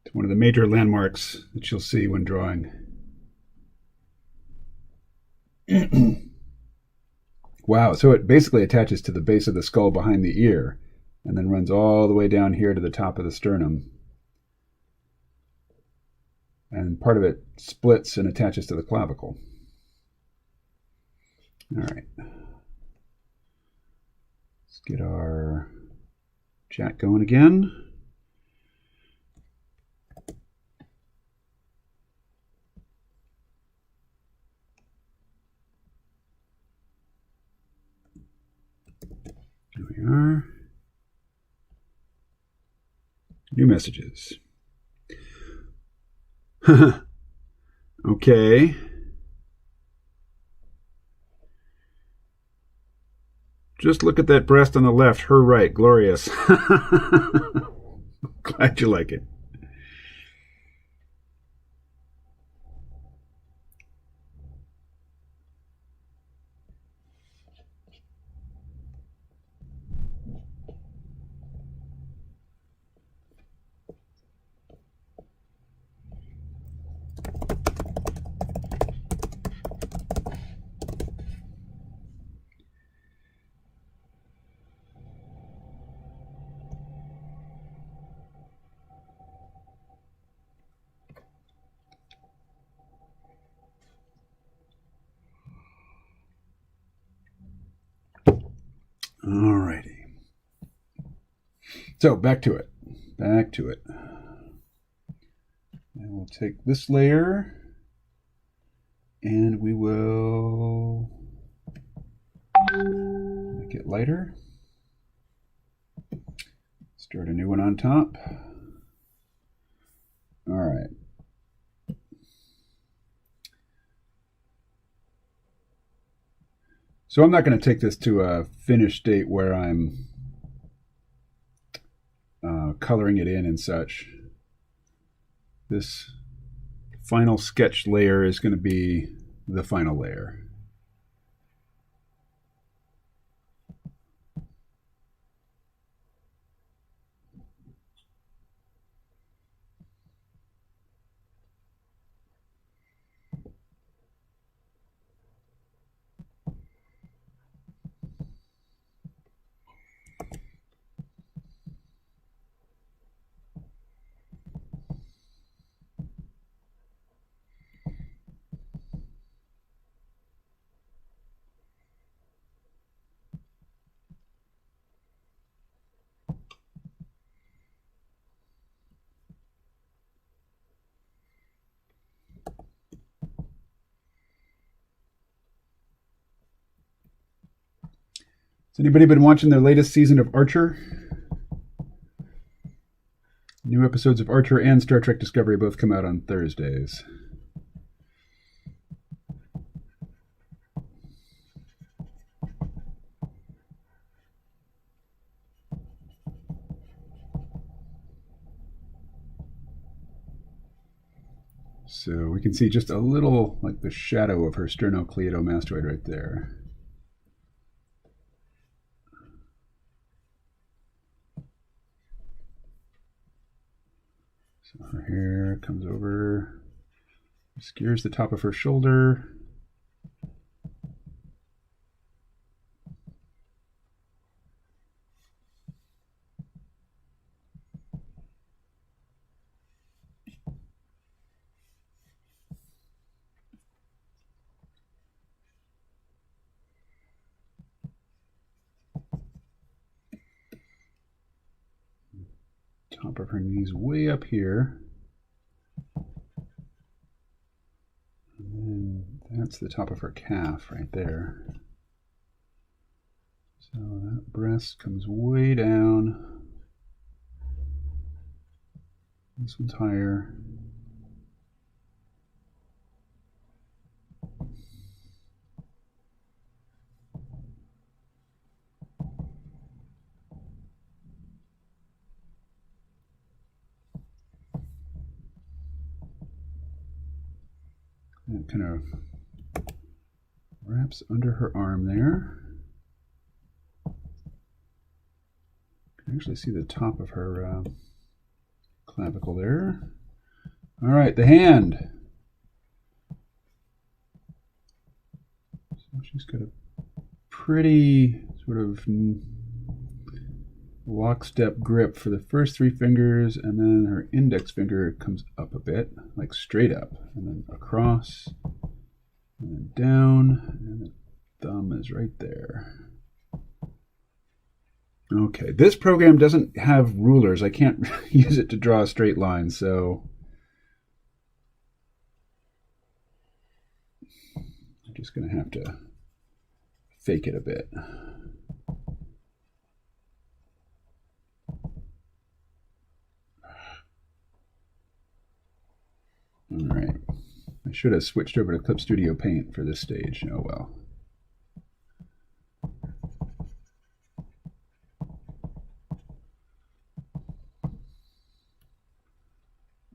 [SPEAKER 1] It's one of the major landmarks that you'll see when drawing. Wow, so it basically attaches to the base of the skull behind the ear and then runs all the way down here to the top of the sternum. And part of it splits and attaches to the clavicle. All right. Let's get our chat going again. Here we are. New messages. Okay. Just look at that breast on the left, her right, glorious. Glad you like it. All righty. So back to it. Back to it. And we'll take this layer and we will make it lighter. Start a new one on top. All right. So I'm not going to take this to a finished state where I'm coloring it in and such. This final sketch layer is going to be the final layer. Has anybody been watching the latest season of Archer? New episodes of Archer and Star Trek Discovery both come out on Thursdays. So we can see just a little, like the shadow of her sternocleidomastoid right there. So her hair comes over, obscures the top of her shoulder. Top of her knees way up here. And then that's the top of her calf right there. So that breast comes way down. This one's higher. And it kind of wraps under her arm there. You can actually see the top of her clavicle there. All right, the hand. So she's got a pretty sort of lockstep grip for the first 3 fingers, and then her index finger comes up a bit, like straight up, and then across, and then down, and the thumb is right there. Okay, this program doesn't have rulers. I can't use it to draw a straight line, so I'm just going to have to fake it a bit. All right. I should have switched over to Clip Studio Paint for this stage. Oh well.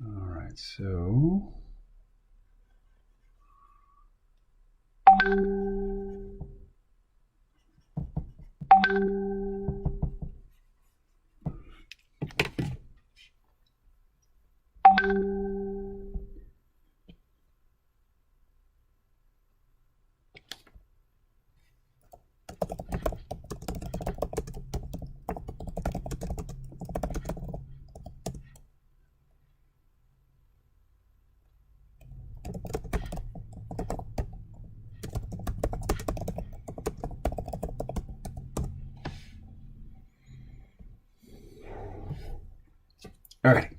[SPEAKER 1] All right, so all right.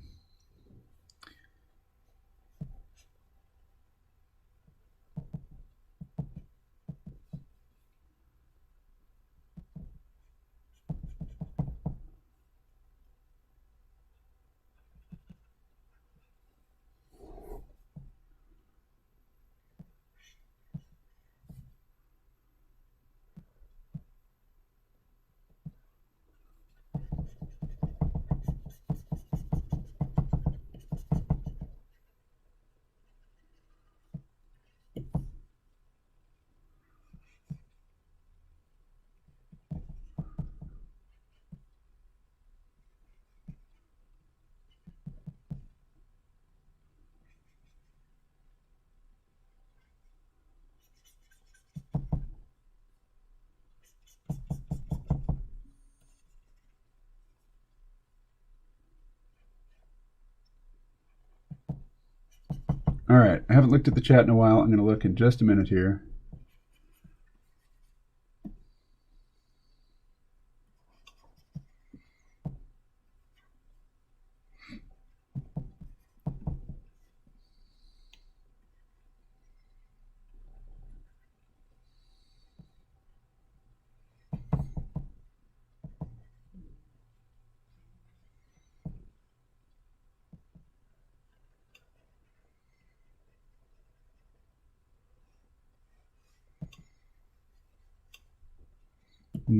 [SPEAKER 1] All right, I haven't looked at the chat in a while. I'm going to look in just a minute here.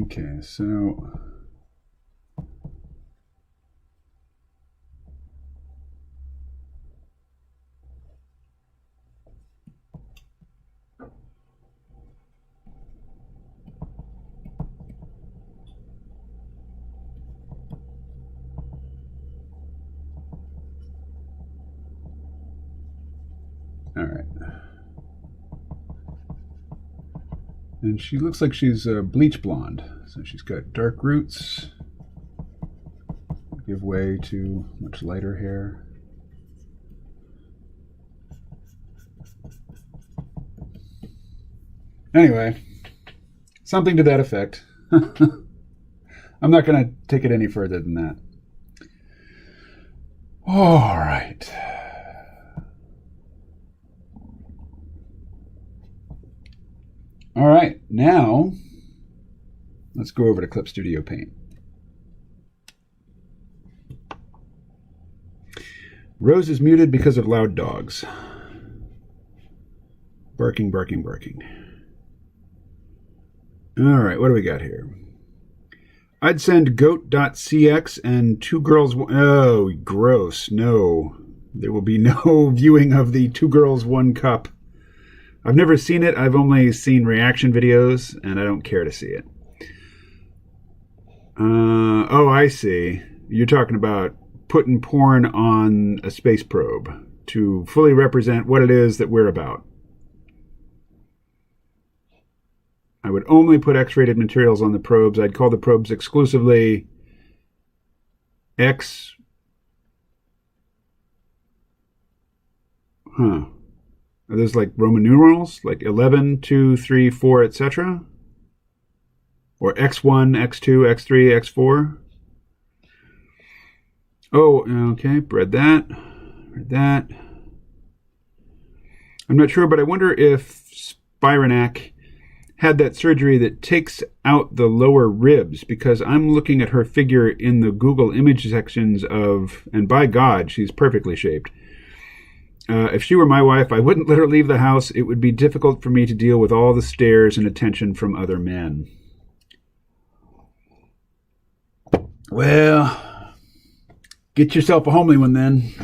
[SPEAKER 1] Okay, so all right. And she looks like she's bleach blonde. So she's got dark roots, give way to much lighter hair. Anyway, something to that effect. I'm not going to take it any further than that. All right. All right, now let's go over to Clip Studio Paint. Rose is muted because of loud dogs. Barking, barking, barking. All right, what do we got here? I'd send goat.cx and two girls... Oh, gross. No. There will be no viewing of the two girls, one cup. I've never seen it. I've only seen reaction videos, and I don't care to see it. Oh, I see. You're talking about putting porn on a space probe to fully represent what it is that we're about. I would only put X-rated materials on the probes. I'd call the probes exclusively X. Huh. Are those like Roman numerals? Like 11, 2, 3, 4, etc.? Or X1, X2, X3, X4? Oh, okay. Read that. Read that. I'm not sure, but I wonder if Spiranic had that surgery that takes out the lower ribs, because I'm looking at her figure in the Google image sections of, and by God, she's perfectly shaped. If she were my wife, I wouldn't let her leave the house. It would be difficult for me to deal with all the stares and attention from other men. Well, get yourself a homely one then.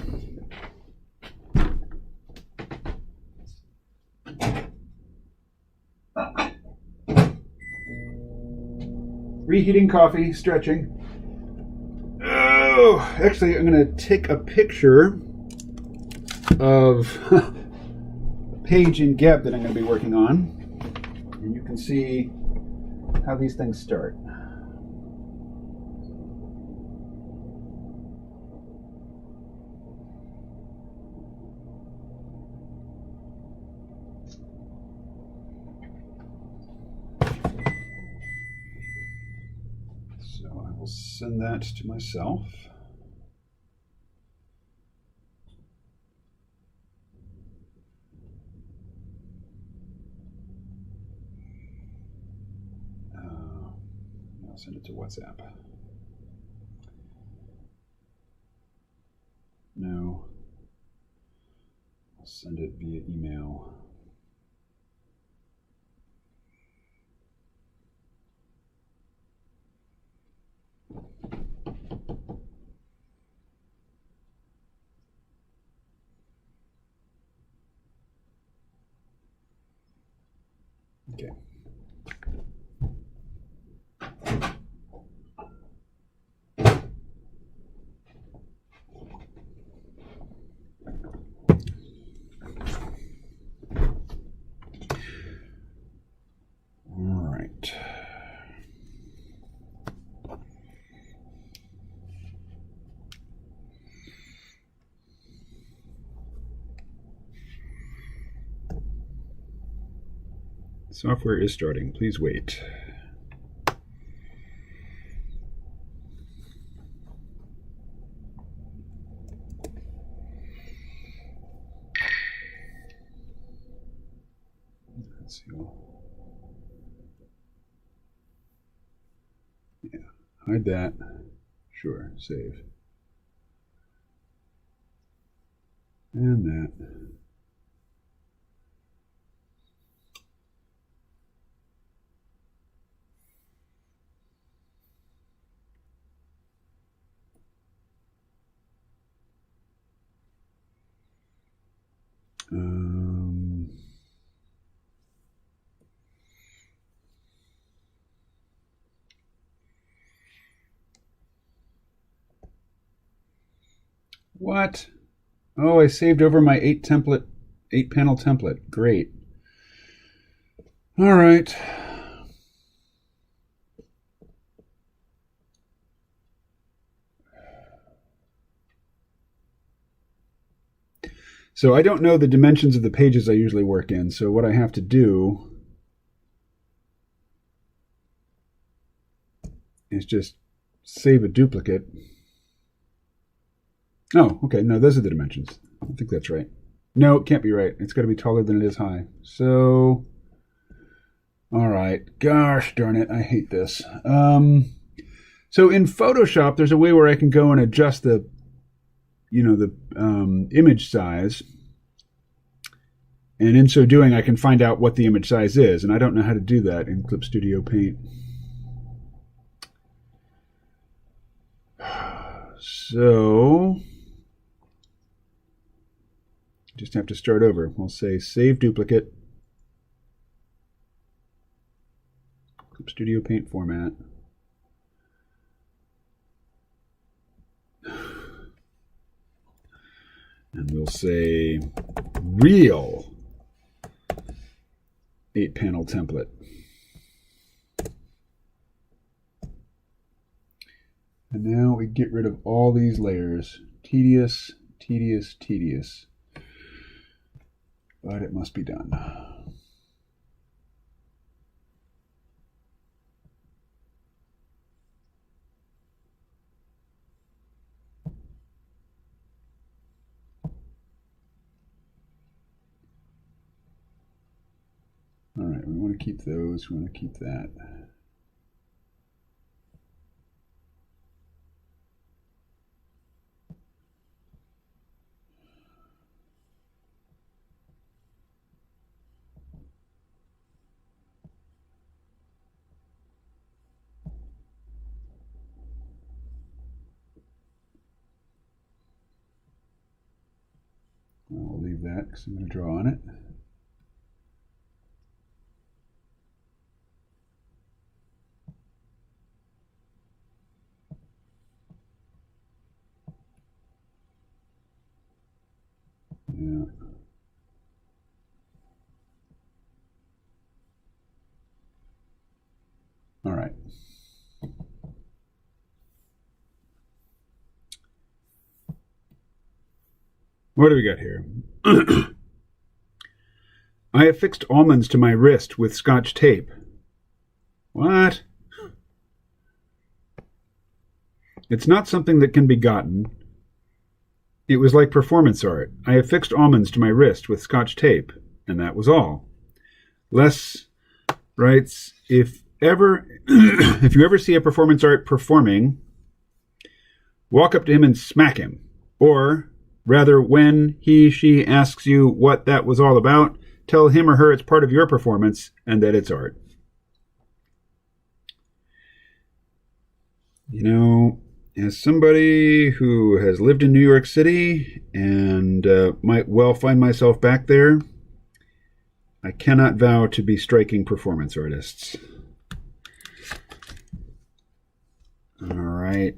[SPEAKER 1] Reheating coffee, stretching. Oh, actually, I'm going to take a picture of Paige and Geb that I'm going to be working on, and you can see how these things start. So I will send that to myself. I'll send it to WhatsApp. No. I'll send it via email. Okay. All right. Software is starting. Please wait. Let's see. Yeah, hide that. Sure, save. And that. What? Oh, I saved over my 8-panel template. Great. All right. So I don't know the dimensions of the pages I usually work in. So what I have to do is just save a duplicate. Oh, okay. No, those are the dimensions. I think that's right. No, it can't be right. It's got to be taller than it is high. So, all right. Gosh darn it. I hate this. So in Photoshop, there's a way where I can go and adjust the image size. And in so doing, I can find out what the image size is. And I don't know how to do that in Clip Studio Paint. So just have to start over. We'll say save duplicate. Clip Studio Paint format. And we'll say real 8-panel template. And now we get rid of all these layers. Tedious, tedious, tedious. But it must be done. All right, we want to keep those. We want to keep that. I'll leave that because I'm going to draw on it. Yeah. All right. What do we got here? I have fixed almonds to my wrist with Scotch tape. What? It's not something that can be gotten. It was like performance art. I have fixed almonds to my wrist with Scotch tape, and that was all. Les writes, if you ever see a performance art performing, walk up to him and smack him. Or, rather, when she asks you what that was all about, tell him or her it's part of your performance and that it's art. You know, as somebody who has lived in New York City and might well find myself back there, I cannot vow to be striking performance artists. All right.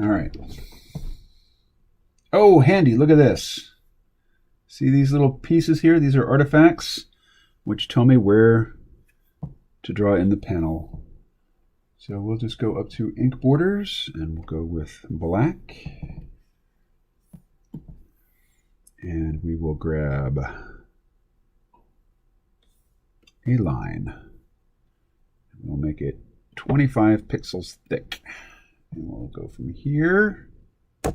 [SPEAKER 1] All right. Oh, handy. Look at this. See these little pieces here? These are artifacts which tell me where to draw in the panel. So we'll just go up to ink borders and we'll go with black. And we will grab a line. We'll make it 25 pixels thick. And we'll go from here to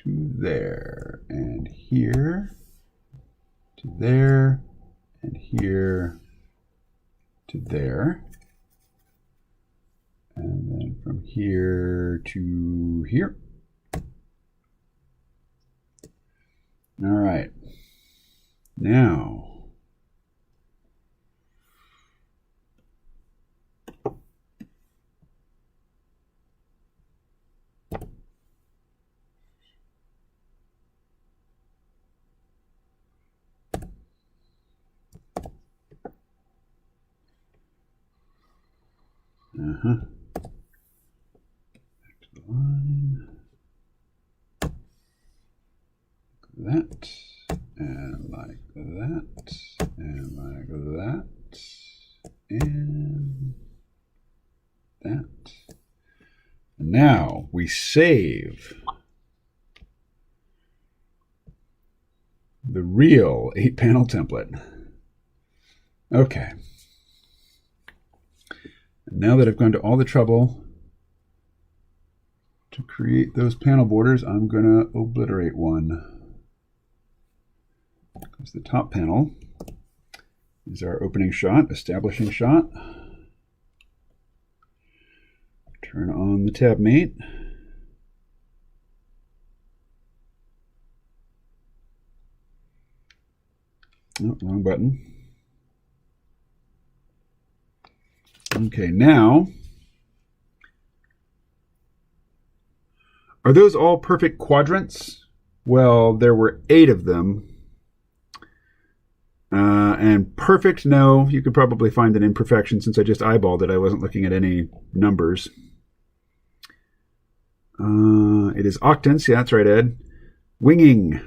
[SPEAKER 1] there, and here to there, and here to there. And then from here to here. All right. Now, back to the line. That, and like that, and like that, and that. And now we save the real 8-panel template. Okay. And now that I've gone to all the trouble to create those panel borders, I'm going to obliterate one. Because the top panel is our opening shot, establishing shot. Turn on the tab mate. Oh, wrong button. Okay, now, are those all perfect quadrants? Well, there were 8 of them. And perfect, no. You could probably find an imperfection since I just eyeballed it. I wasn't looking at any numbers. It is octants. Yeah, that's right, Ed. Winging.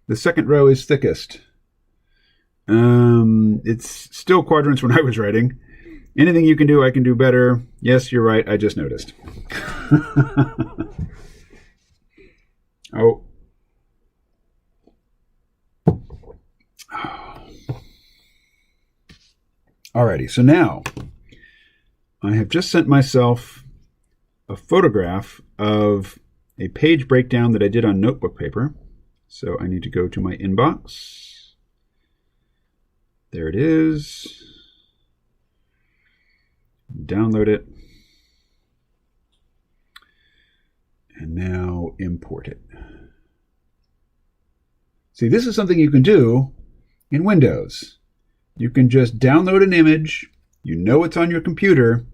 [SPEAKER 1] The second row is thickest. It's still quadrants when I was writing. Anything you can do, I can do better. Yes, you're right. I just noticed. Oh. Alrighty, so now I have just sent myself a photograph of a page breakdown that I did on notebook paper. So I need to go to my inbox. There it is. Download it. And now import it. See, this is something you can do in Windows. You can just download an image, you know it's on your computer,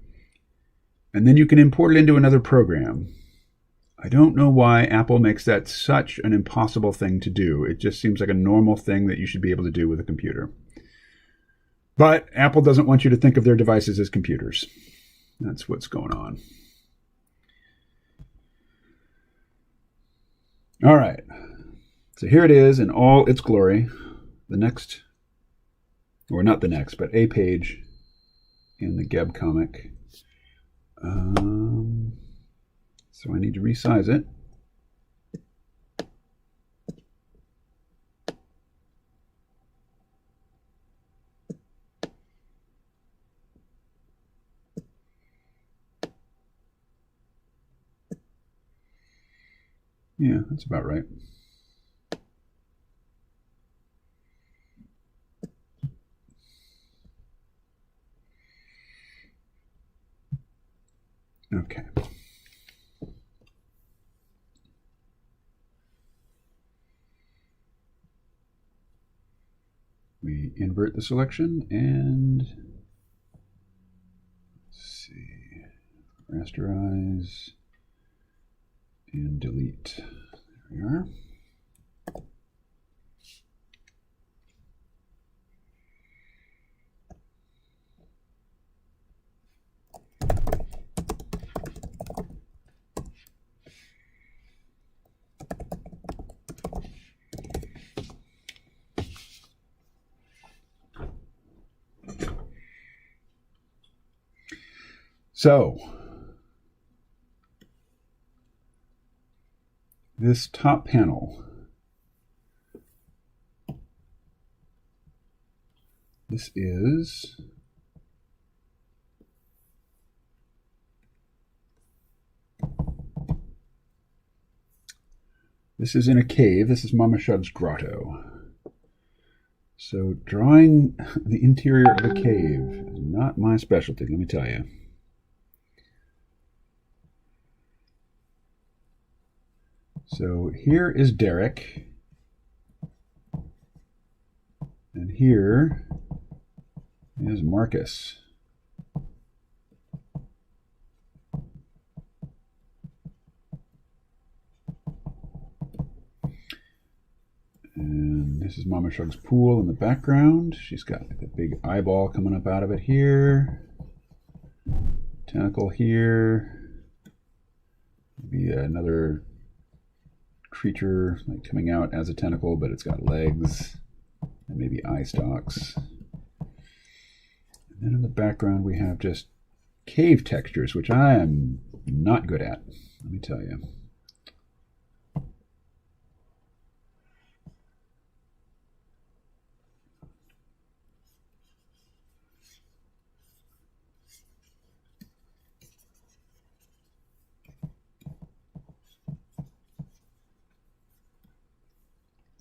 [SPEAKER 1] and then you can import it into another program. I don't know why Apple makes that such an impossible thing to do. It just seems like a normal thing that you should be able to do with a computer. But Apple doesn't want you to think of their devices as computers. That's what's going on. All right. So here it is in all its glory. The next, or not the next, but a page in the Geb comic. So I need to resize it. Yeah, that's about right. Okay. We invert the selection and let's see, rasterize and delete. There we are. So, this top panel, this is in a cave. This is Mama Shug's grotto. So drawing the interior of a cave is not my specialty, let me tell you. So here is Derek, and here is Marcus. And this is Mama Shug's pool in the background. She's got like a big eyeball coming up out of it here. Tentacle here. Maybe another creature like coming out as a tentacle, but it's got legs and maybe eye stalks. And then in the background we have just cave textures, which I am not good at, let me tell you.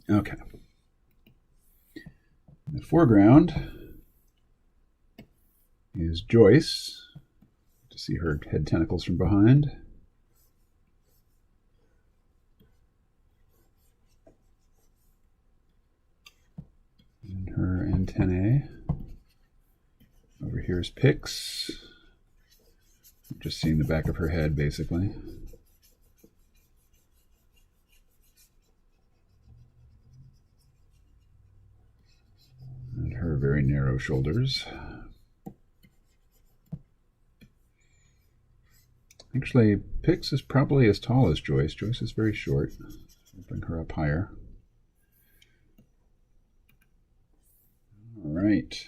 [SPEAKER 1] Okay. In the foreground is Joyce, to see her head tentacles from behind. And her antennae. Over here is Pix. Just seeing the back of her head, basically. very narrow shoulders. Actually, Pix is probably as tall as Joyce. Joyce is very short. I'll bring her up higher. All right.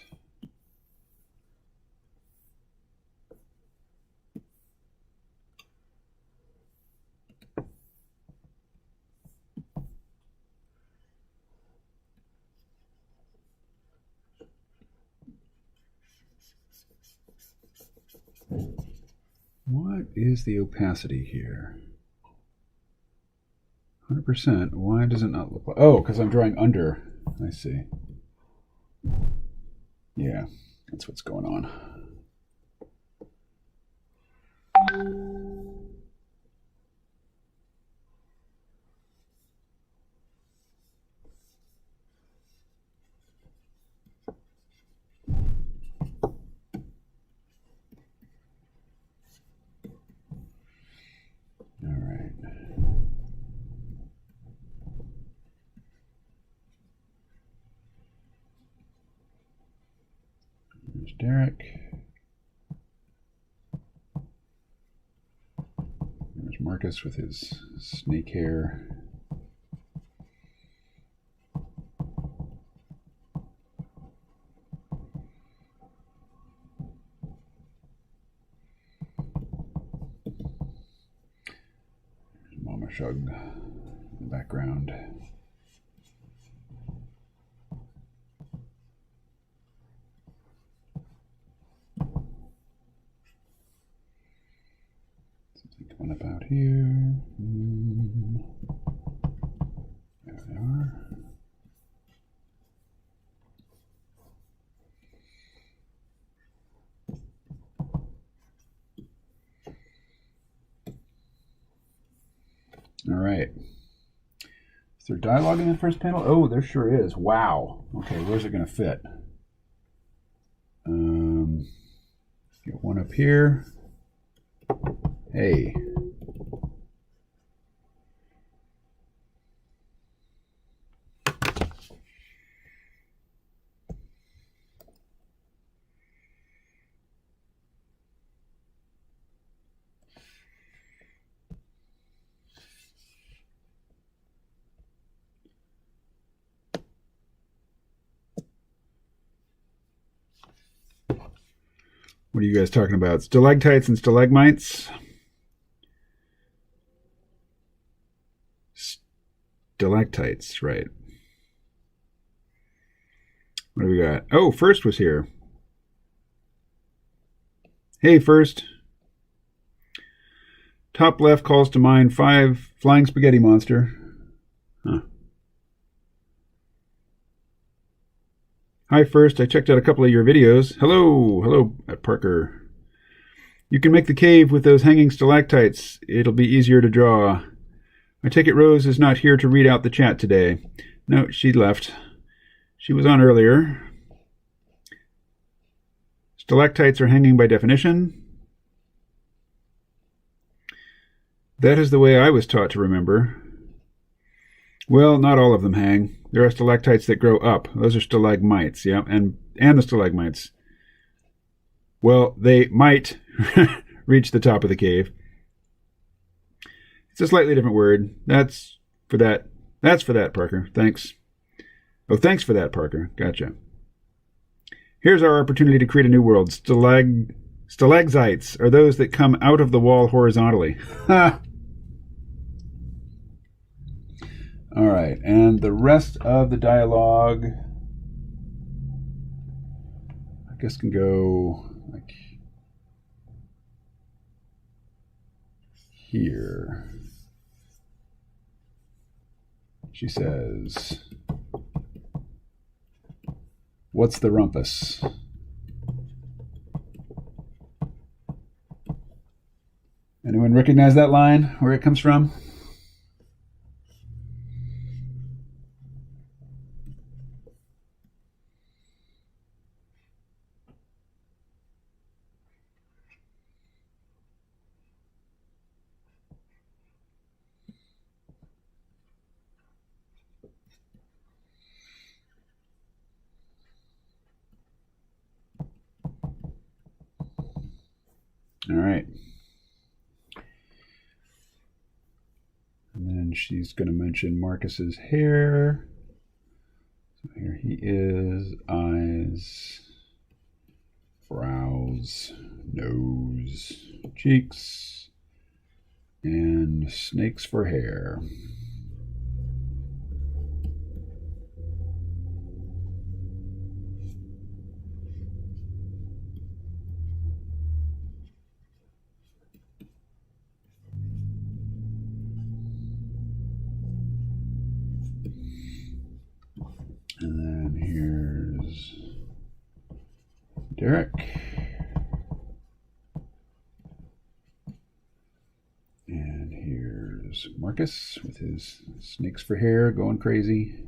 [SPEAKER 1] What is the opacity here? 100%. Why does it not look like... Oh, because I'm drawing under. I see. Yeah, that's what's going on. All right. There's Derek. There's Marcus with his snake hair. There's Mama Shug in the background. Coming up out here. There they are. All right. Is there dialogue in the first panel? Oh, there sure is. Wow. Okay, where's it going to fit? Get one up here. Hey. What are you guys talking about? Stalactites and stalagmites? Stalactites, right. What do we got? Oh, First was here. Hey, First. Top left calls to mind 5 flying spaghetti monster. Huh. Hi, First. I checked out a couple of your videos. Hello. Hello, Parker. You can make the cave with those hanging stalactites. It'll be easier to draw. I take it Rose is not here to read out the chat today. No, she left. She was on earlier. Stalactites are hanging by definition. That is the way I was taught to remember. Well, not all of them hang. There are stalactites that grow up. Those are stalagmites, yeah, and the stalagmites. Well, they might reach the top of the cave. It's a slightly different word. That's for that. That's for that, Parker. Thanks. Oh, thanks for that, Parker. Gotcha. Here's our opportunity to create a new world. Stalagzites are those that come out of the wall horizontally. Ha! All right, and the rest of the dialogue, I guess, can go like here. She says, "What's the rumpus?" Anyone recognize that line, where it comes from? All right. And then she's going to mention Marcus's hair. So here he is. Eyes, brows, nose, cheeks, and snakes for hair. And then here's Derek. And here's Marcus with his snakes for hair going crazy.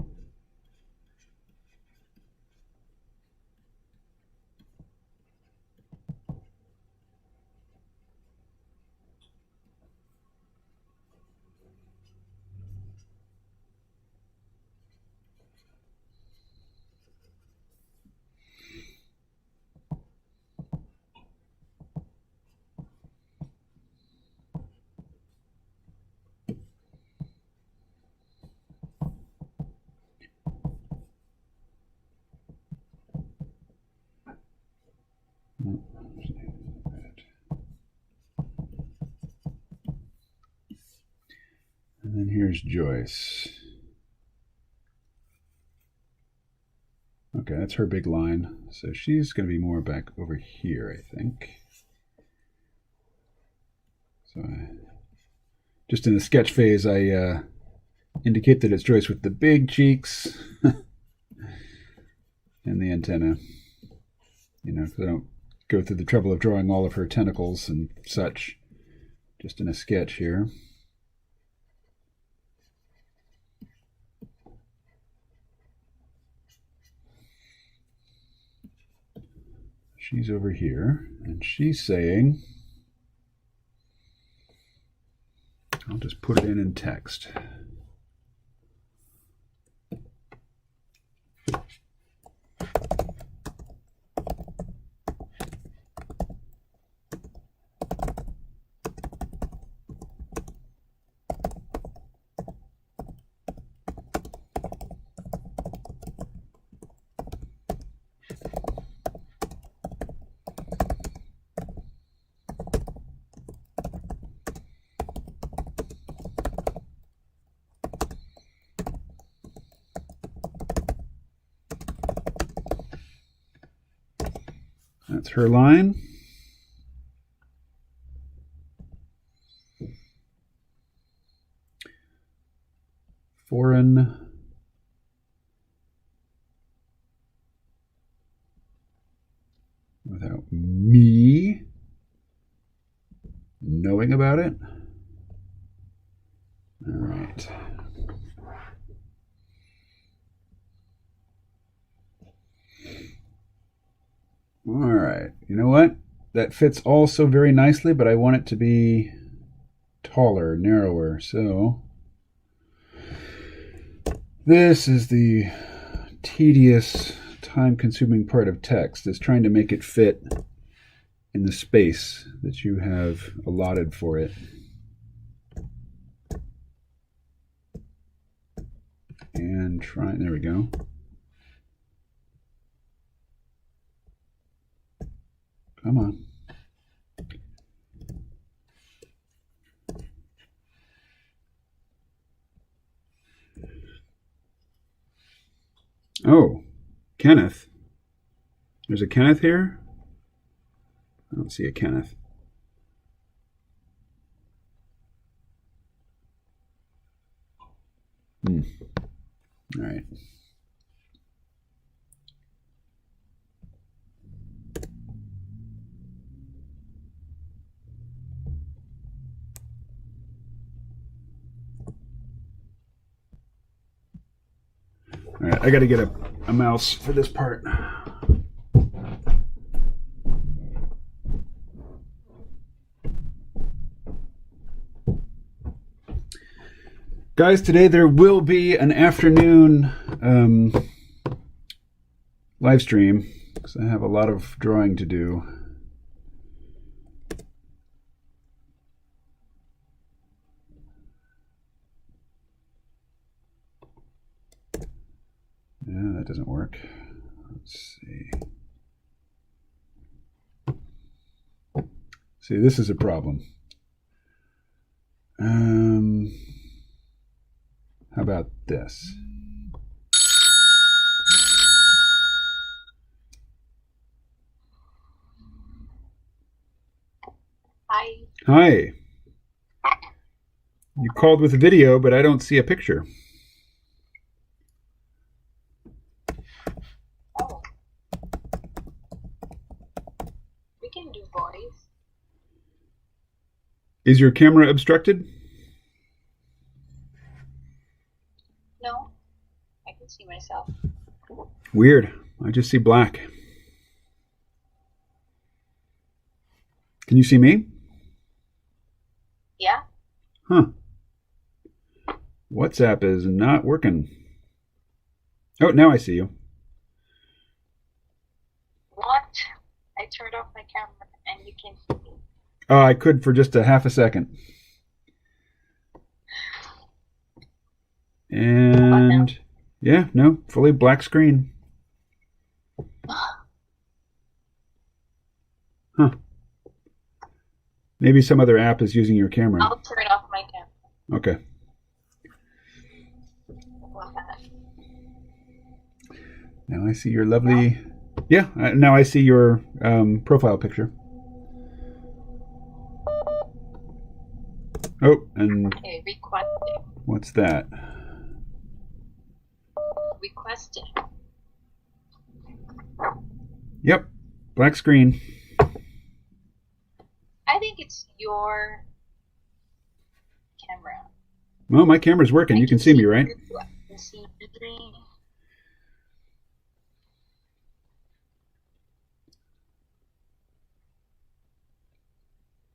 [SPEAKER 1] And then here's Joyce. Okay, that's her big line. So she's going to be more back over here, I think. So just in the sketch phase, I indicate that it's Joyce with the big cheeks and the antenna. You know, because I don't go through the trouble of drawing all of her tentacles and such, just in a sketch here. She's over here, and she's saying, I'll just put it in text. That's her line. Foreign without me knowing about it. All right. All right, you know what? That fits also very nicely, but I want it to be taller, narrower. So this is the tedious, time-consuming part of text, is trying to make it fit in the space that you have allotted for it. And there we go. Come on. Oh, Kenneth. There's a Kenneth here? I don't see a Kenneth. All right. All right, I got to get a mouse for this part. Guys, today there will be an afternoon live stream because I have a lot of drawing to do. Yeah, that doesn't work. Let's see. See, this is a problem. How about this?
[SPEAKER 2] Hi.
[SPEAKER 1] Hi. You called with a video, but I don't see a picture.
[SPEAKER 2] Oh. We can do voice.
[SPEAKER 1] Is your camera obstructed?
[SPEAKER 2] No. I can see myself.
[SPEAKER 1] Weird. I just see black. Can you see me?
[SPEAKER 2] Yeah?
[SPEAKER 1] Huh. WhatsApp is not working. Oh, now I see you.
[SPEAKER 2] What? I turned off my camera and you can see me.
[SPEAKER 1] Oh, I could for just a half a second. And yeah, no, fully black screen. Huh. Maybe some other app is using your camera.
[SPEAKER 2] I'll turn off my camera.
[SPEAKER 1] Okay. Now I see your lovely... Yeah, now I see your profile picture. Oh, and...
[SPEAKER 2] Okay, requesting.
[SPEAKER 1] What's that?
[SPEAKER 2] Requesting.
[SPEAKER 1] Yep, black screen.
[SPEAKER 2] I think it's your camera.
[SPEAKER 1] Well, my camera's working. You can see me, right?
[SPEAKER 2] I can see me.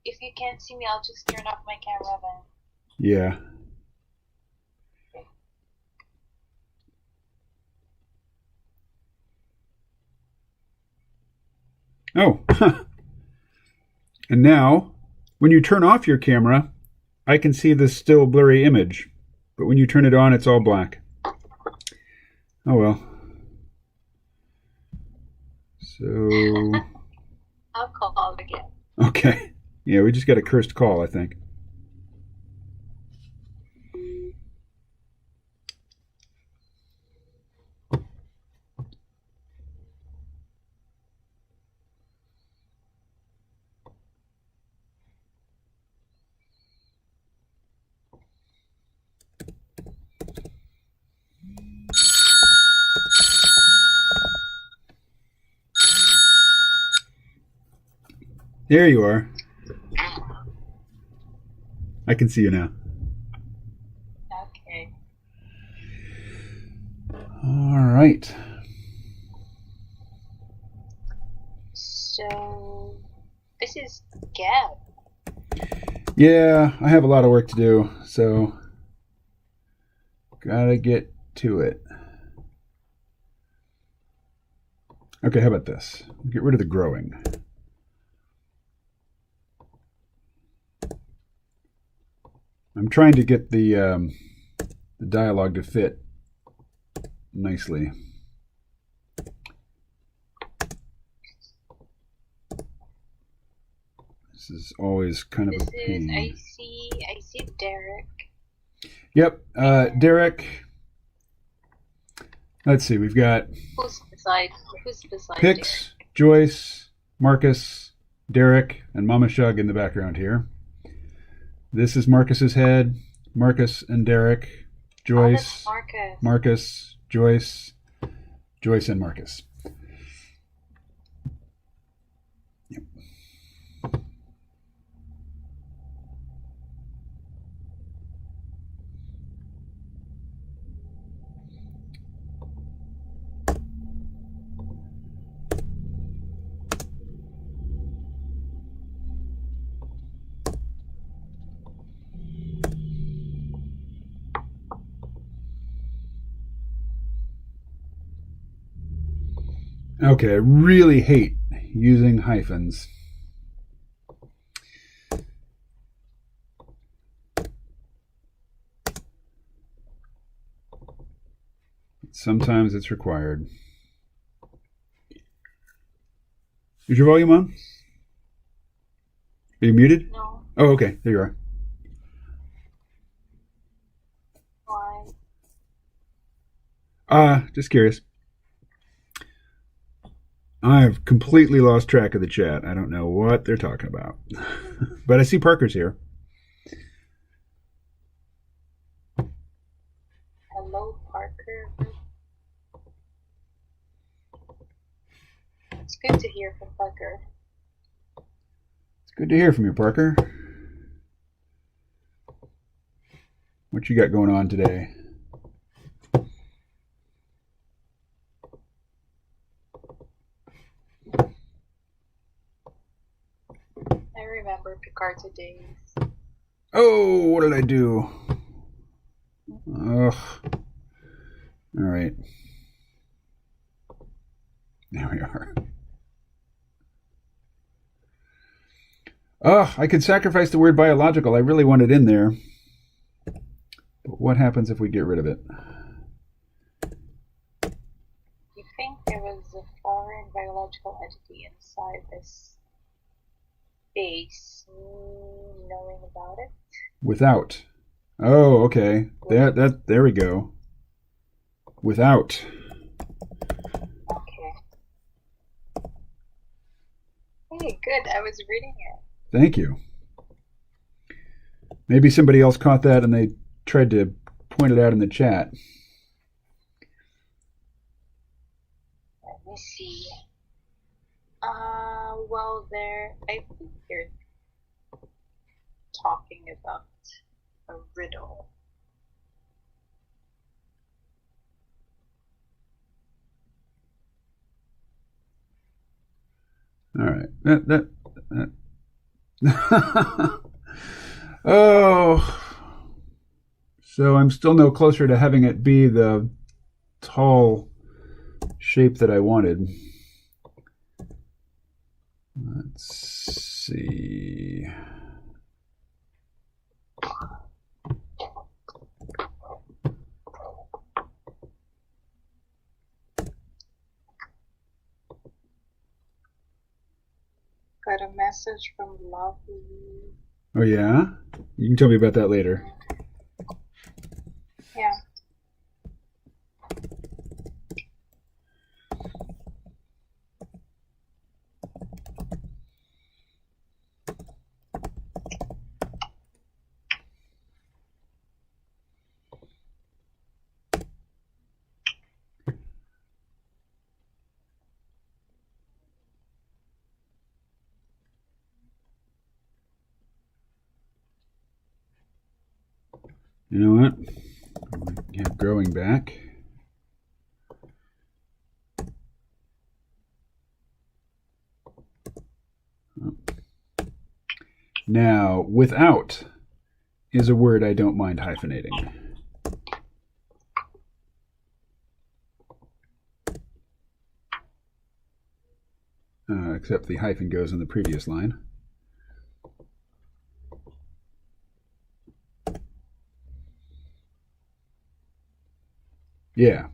[SPEAKER 2] If you can't see me, I'll just turn off my camera then.
[SPEAKER 1] Yeah. Oh, and now, when you turn off your camera, I can see the still blurry image. But when you turn it on, it's all black. Oh well. So...
[SPEAKER 2] I'll call again.
[SPEAKER 1] Okay. Yeah, we just got a cursed call, I think. There you are. I can see you now.
[SPEAKER 2] Okay.
[SPEAKER 1] All right.
[SPEAKER 2] So, this is Gab.
[SPEAKER 1] Yeah, I have a lot of work to do, so gotta get to it. Okay, how about this? Get rid of the growing. I'm trying to get the dialogue to fit nicely. This is always kind of a pain.
[SPEAKER 2] I see Derek.
[SPEAKER 1] Yep, Derek. Let's see, we've got
[SPEAKER 2] Who's beside
[SPEAKER 1] Pix,
[SPEAKER 2] Derek?
[SPEAKER 1] Joyce, Marcus, Derek, and Mama Shug in the background here. This is Marcus's head. Marcus and Derek, Joyce,
[SPEAKER 2] Marcus.
[SPEAKER 1] Marcus, Joyce, Joyce and Marcus. Yep. Okay, I really hate using hyphens. Sometimes it's required. Is your volume on? Are you muted?
[SPEAKER 2] No.
[SPEAKER 1] Oh, okay. There you are.
[SPEAKER 2] Why?
[SPEAKER 1] Just curious. I've completely lost track of the chat. I don't know what they're talking about. But I see Parker's here.
[SPEAKER 2] Hello, Parker. It's good to hear from Parker.
[SPEAKER 1] It's good to hear from you, Parker. What you got going on today?
[SPEAKER 2] I remember Picard's days.
[SPEAKER 1] Oh, what did I do? Ugh. All right. There we are. Oh, I could sacrifice the word biological. I really want it in there. But what happens if we get rid of it?
[SPEAKER 2] You think there was a foreign biological entity inside this base, knowing about it?
[SPEAKER 1] Without. Oh, okay. There we go. Without.
[SPEAKER 2] Okay. Hey, good. I was reading it.
[SPEAKER 1] Thank you. Maybe somebody else caught that and they tried to point it out in the chat.
[SPEAKER 2] Let me see. Well, I think they're talking about a riddle.
[SPEAKER 1] All right. That. Oh. So I'm still no closer to having it be the tall shape that I wanted. Let's see.
[SPEAKER 2] Got a message from Lovely.
[SPEAKER 1] Oh, yeah? You can tell me about that later.
[SPEAKER 2] Yeah.
[SPEAKER 1] You know what? We have growing back. Now, without is a word I don't mind hyphenating. Except the hyphen goes in the previous line. Yeah.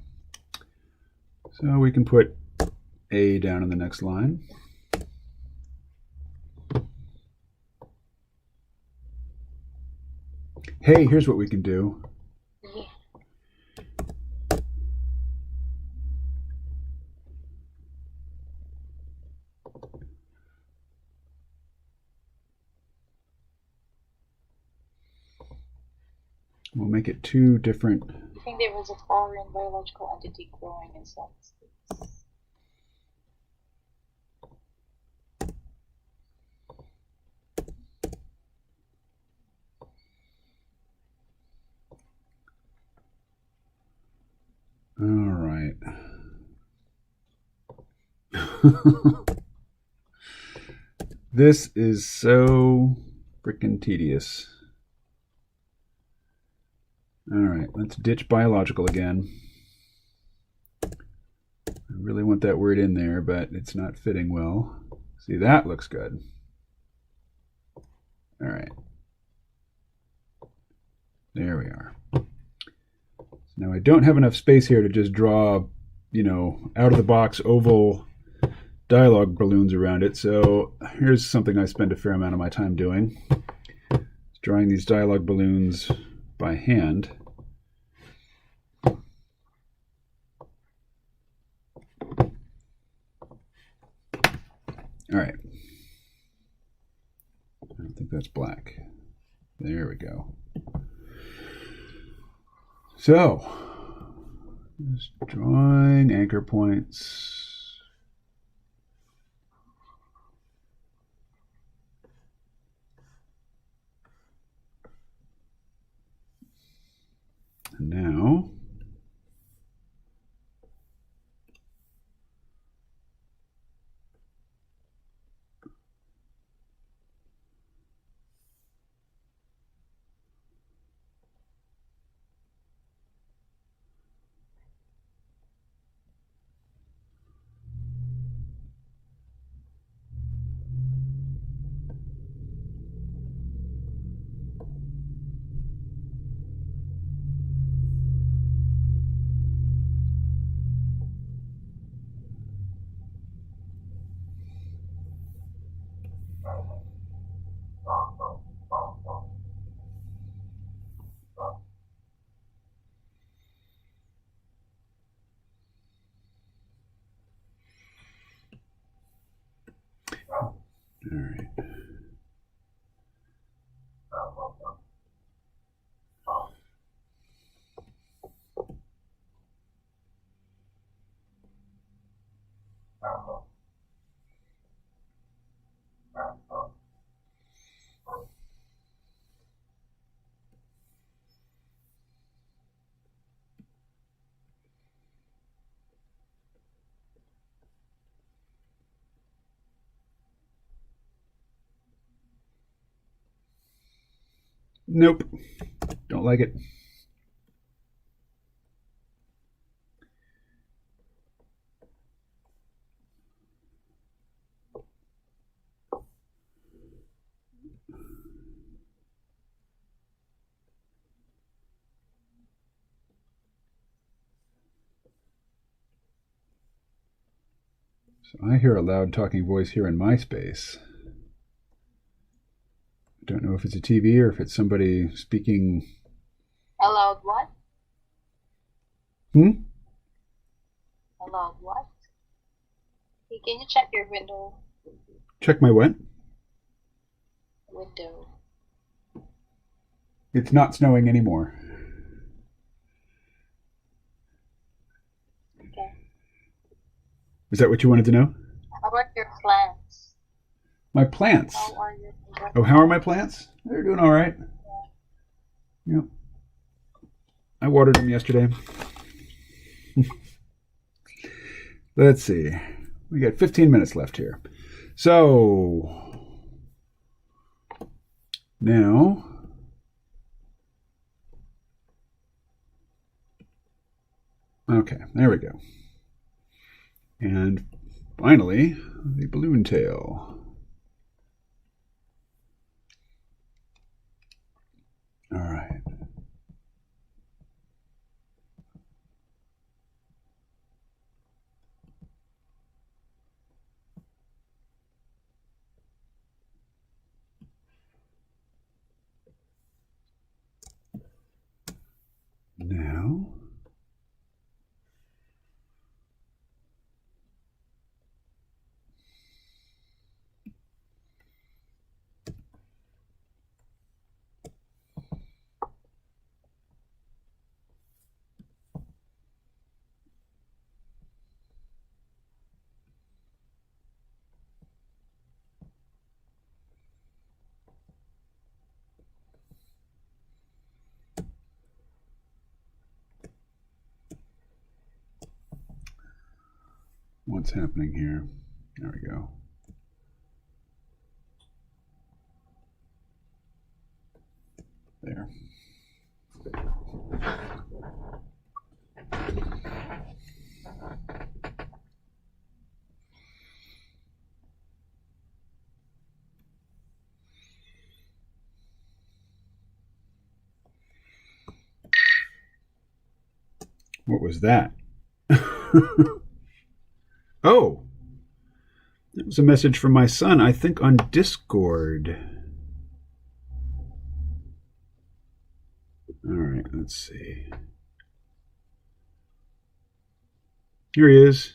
[SPEAKER 1] So we can put A down in the next line. Hey, here's what we can do. We'll make it two different.
[SPEAKER 2] You think there was a foreign biological entity growing inside this space?
[SPEAKER 1] All right. This is so freaking tedious. All right, let's ditch biological again. I really want that word in there, but it's not fitting well. See, that looks good. All right. There we are. Now I don't have enough space here to just draw, out of the box oval dialogue balloons around it. So here's something I spend a fair amount of my time doing. It's drawing these dialogue balloons by hand. All right. I don't think that's black. There we go. So, just drawing anchor points. And now, all right. Nope. Don't like it. So I hear a loud talking voice here in my space. I don't know if it's a TV or if it's somebody speaking.
[SPEAKER 2] Allowed what?
[SPEAKER 1] Hmm?
[SPEAKER 2] Allowed what? Hey, can you check your window?
[SPEAKER 1] Check my what?
[SPEAKER 2] Window.
[SPEAKER 1] It's not snowing anymore.
[SPEAKER 2] Okay.
[SPEAKER 1] Is that what you wanted to know?
[SPEAKER 2] How about your plants?
[SPEAKER 1] My plants.
[SPEAKER 2] How are your
[SPEAKER 1] Oh, how are my plants? They're doing all right. Yep. I watered them yesterday. Let's see. We got 15 minutes left here. So now okay, there we go. And finally, the balloon tail. All right. Now, what's happening here? There we go. There. What was that? Oh, it was a message from my son, I think on Discord. All right, let's see. Here he is.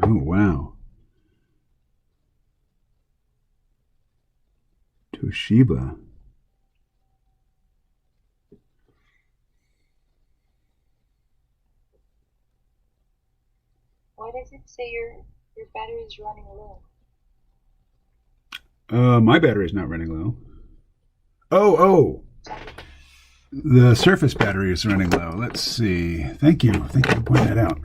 [SPEAKER 1] Oh, wow. Toshiba.
[SPEAKER 2] Why does it say your battery is running low?
[SPEAKER 1] My battery's not running low. Oh. The Surface battery is running low. Let's see. Thank you. Thank you for pointing that out.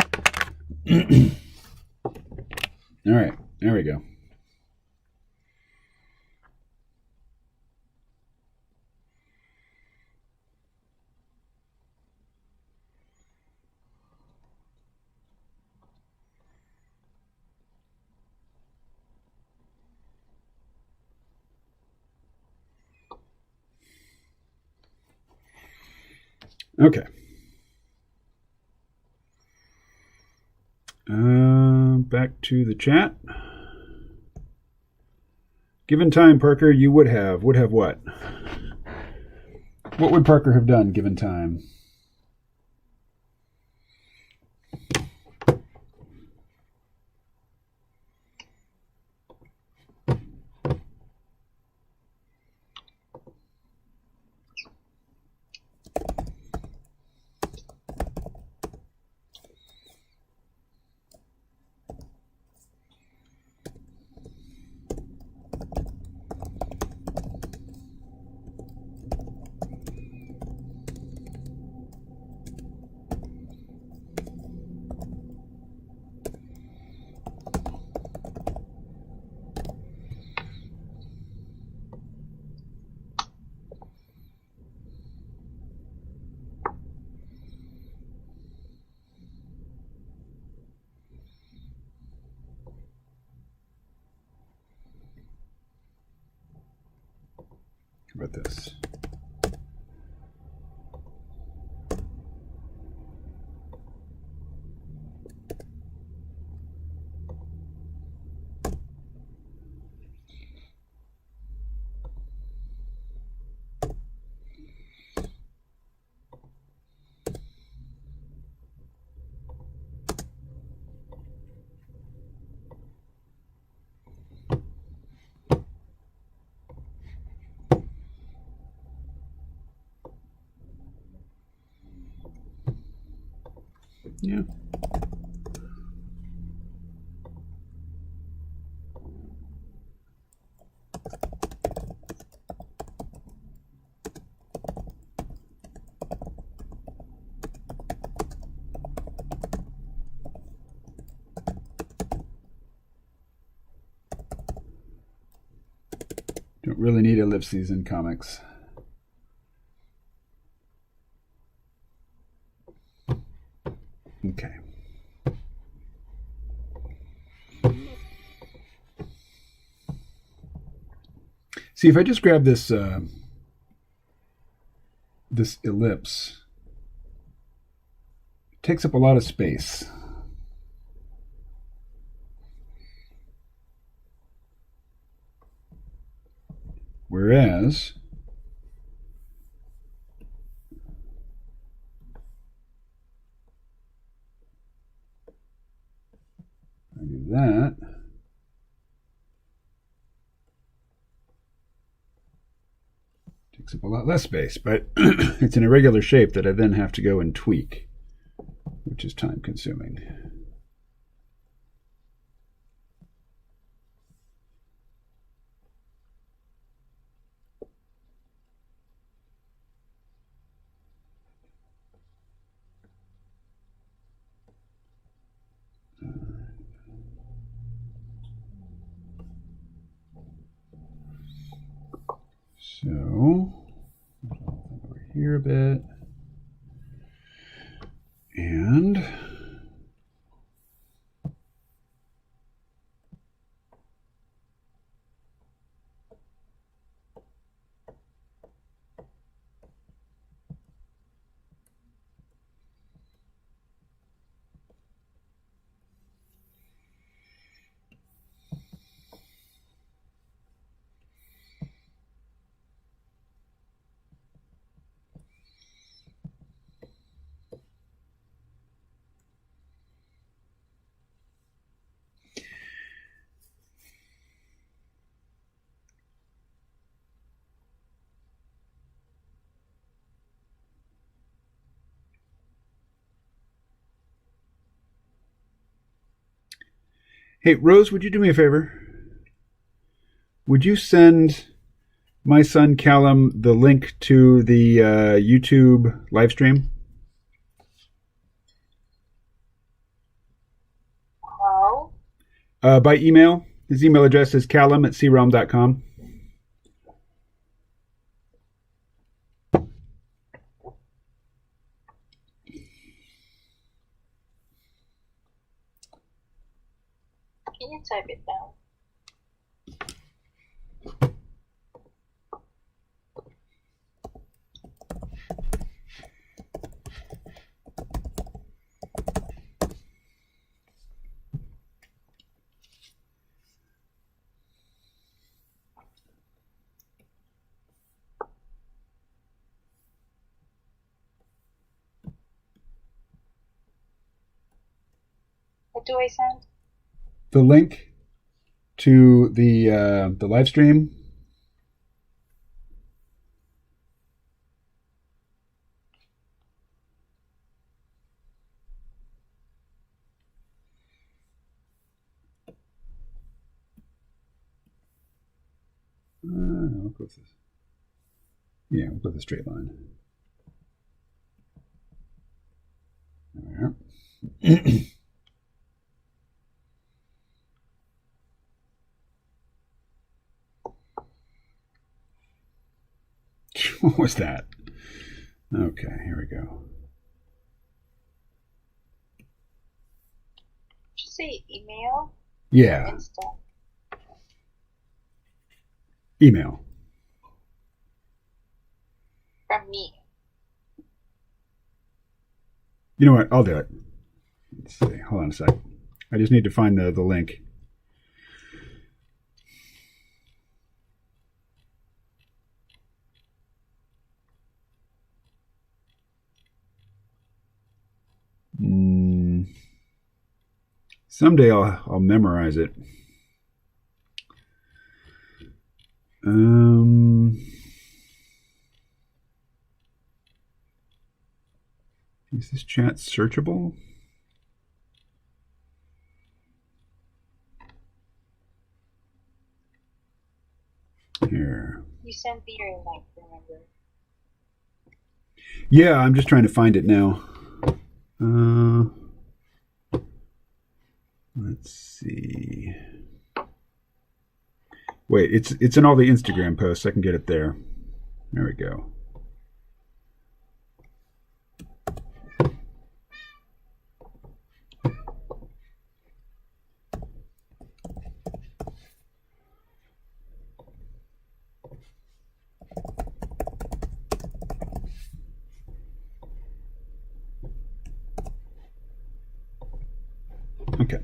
[SPEAKER 1] All right. There we go. Okay. Back to the chat. Given time, Parker, you would have what? What would Parker have done given time? How about this? Yeah. Don't really need ellipses in comics. Okay. See, if I just grab this this ellipse, it takes up a lot of space. Whereas I do that, takes up a lot less space, but it's an irregular shape that I then have to go and tweak, which is time consuming. So, over here a bit. And Hey, Rose, would you do me a favor? Would you send my son Callum the link to the YouTube live stream?
[SPEAKER 2] How?
[SPEAKER 1] By email. His email address is callum@crealm.com.
[SPEAKER 2] Can you type it down? What do I send?
[SPEAKER 1] The link to the live stream. We'll go with this. Yeah, we'll go with a straight line. There. What was that? Okay, here we go.
[SPEAKER 2] Did you say email?
[SPEAKER 1] Yeah,
[SPEAKER 2] Insta.
[SPEAKER 1] email.
[SPEAKER 2] From me.
[SPEAKER 1] You know what? I'll do it. Let's see. Hold on a sec. I just need to find the link. Someday I'll memorize it. Is this chat searchable? Here.
[SPEAKER 2] You sent me your link, remember?
[SPEAKER 1] Yeah, I'm just trying to find it now. Let's see. Wait, it's in all the Instagram posts. I can get it there. There we go. Okay.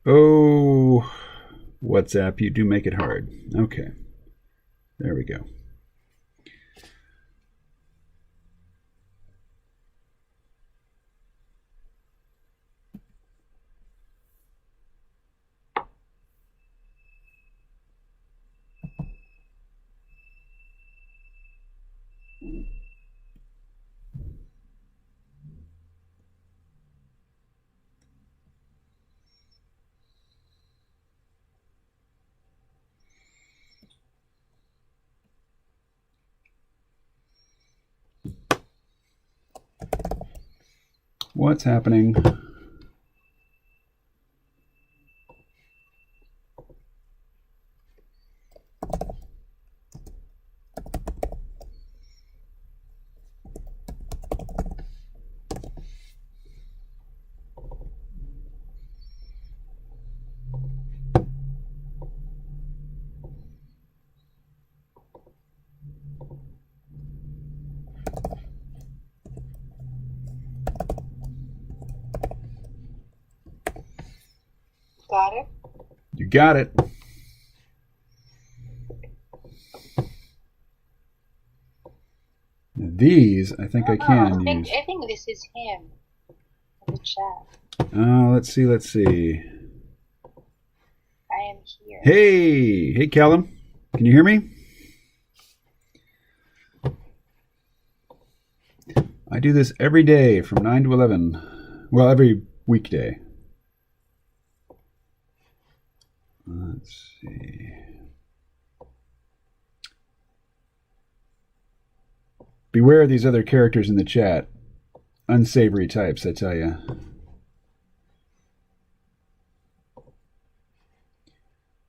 [SPEAKER 1] Oh, WhatsApp, you do make it hard. Okay. There we go. What's happening?
[SPEAKER 2] Got it?
[SPEAKER 1] You got it. But these, I think I can use.
[SPEAKER 2] I think this is him in the chat.
[SPEAKER 1] Let's see.
[SPEAKER 2] I am here.
[SPEAKER 1] Hey, Callum. Can you hear me? I do this every day from 9 to 11. Well, every weekday. Let's see. Beware of these other characters in the chat. Unsavory types, I tell you.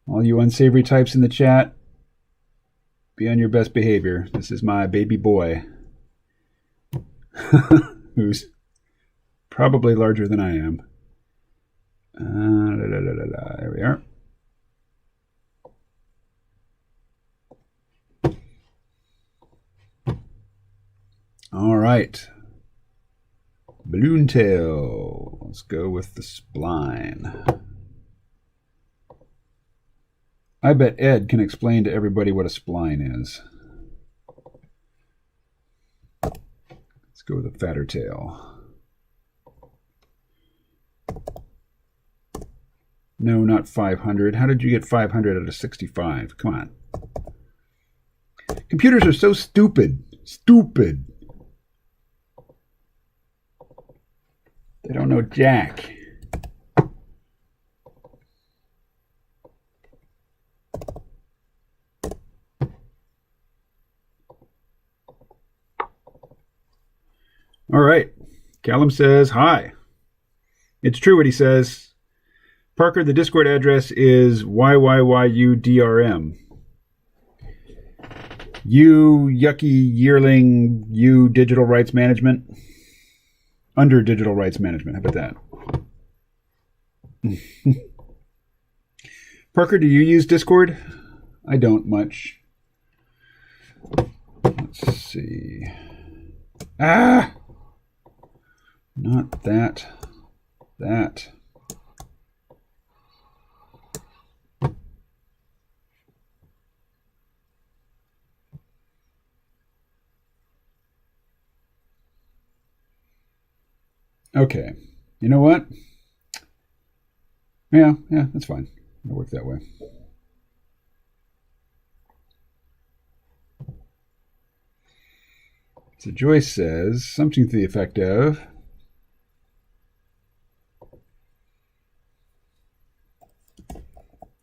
[SPEAKER 1] All you unsavory types in the chat, be on your best behavior. This is my baby boy. Who's probably larger than I am. There we are. All right. Balloon tail. Let's go with the spline. I bet Ed can explain to everybody what a spline is. Let's go with a fatter tail. No, not 500. How did you get 500 out of 65? Come on. Computers are so stupid. Stupid. They don't know jack. All right. Callum says, hi. It's true what he says. Parker, the Discord address is YYYUDRM. You yucky yearling, you digital rights management. Under digital rights management. How about that? Parker, do you use Discord? I don't much. Let's see. Ah! Not that. That. Okay. You know what? Yeah, that's fine. It'll work that way. So Joyce says something to the effect of,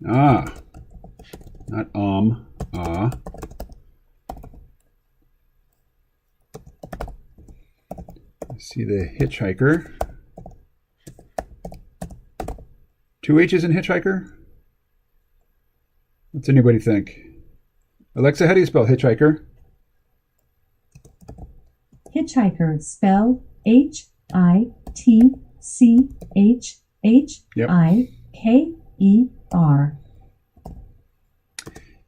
[SPEAKER 1] not see the hitchhiker. 2 H's in hitchhiker? What's anybody think? Alexa, how do you spell hitchhiker?
[SPEAKER 3] Hitchhiker, spell HITCHHIKER.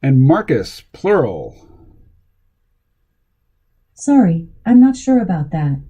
[SPEAKER 1] And Marcus, plural.
[SPEAKER 3] Sorry, I'm not sure about that.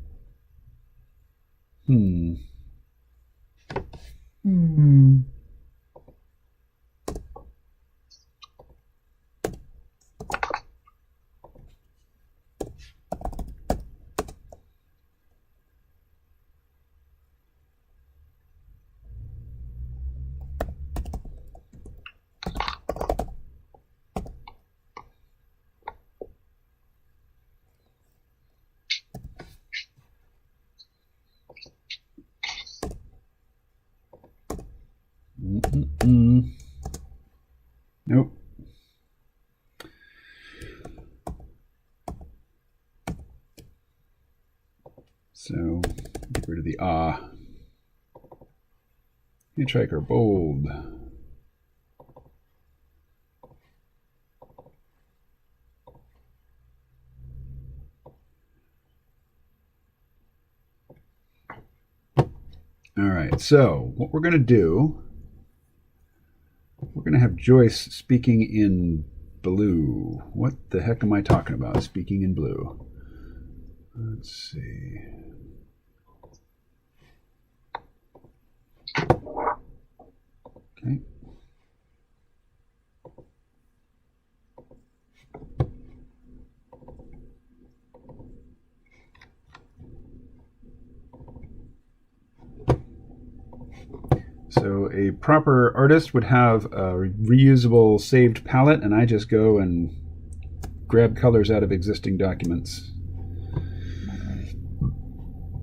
[SPEAKER 1] Nope. So get rid of the Hitchhiker, bold. All right, so what we're going to do, we're going to have Joyce speaking in blue. What the heck am I talking about, speaking in blue? Let's see. Okay. proper artist would have a reusable saved palette, and I just go and grab colors out of existing documents.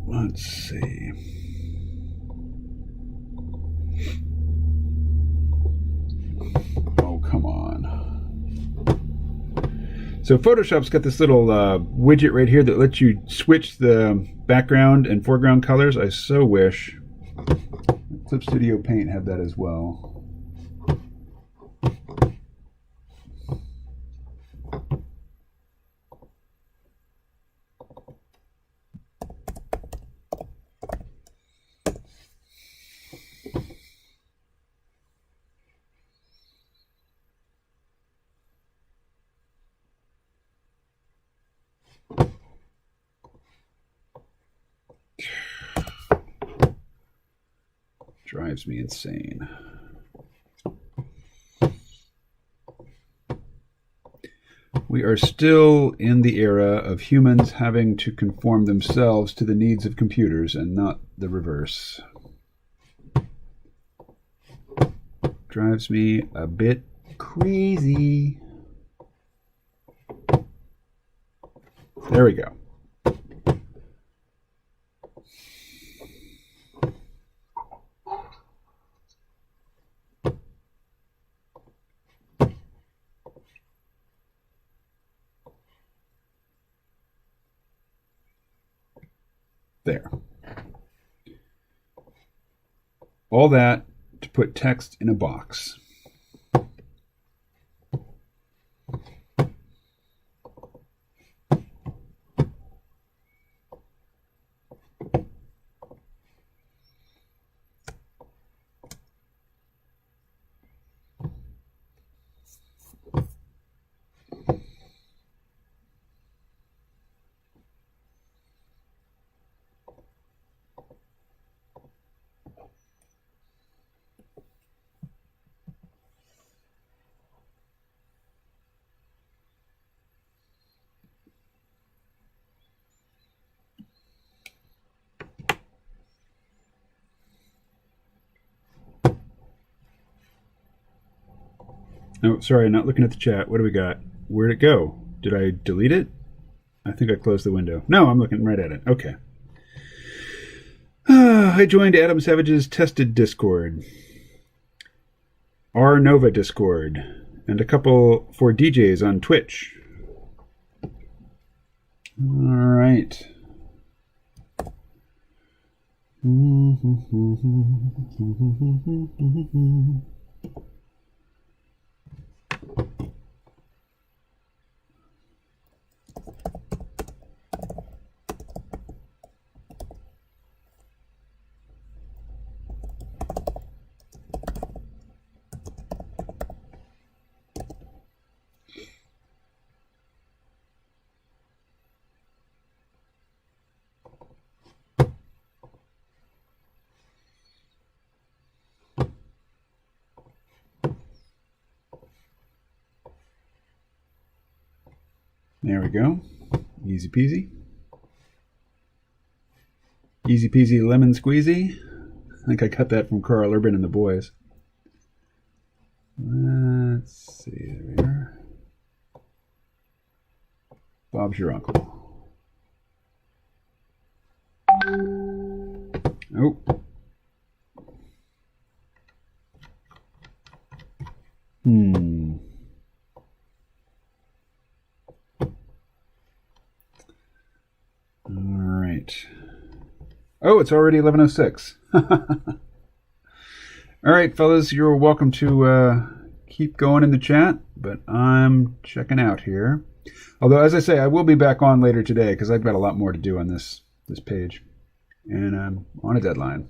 [SPEAKER 1] Let's see. Oh, come on. So Photoshop's got this little widget right here that lets you switch the background and foreground colors. I so wish Clip Studio Paint had that as well. Drives me insane. We are still in the era of humans having to conform themselves to the needs of computers and not the reverse. Drives me a bit crazy. There we go. There. All that to put text in a box. Oh, sorry, not looking at the chat. What do we got? Where'd it go? Did I delete it? I think I closed the window. No, I'm looking right at it. Okay. I joined Adam Savage's Tested Discord, R Nova Discord, and a couple for DJs on Twitch. All right. There we go. Easy peasy. Easy peasy lemon squeezy. I think I got that from Carl Urban and the Boys. Let's see. There we are. Bob's your uncle. Oh. All right. Oh, it's already 11:06. All right, fellas, you're welcome to keep going in the chat, but I'm checking out here. Although, as I say, I will be back on later today because I've got a lot more to do on this page, and I'm on a deadline.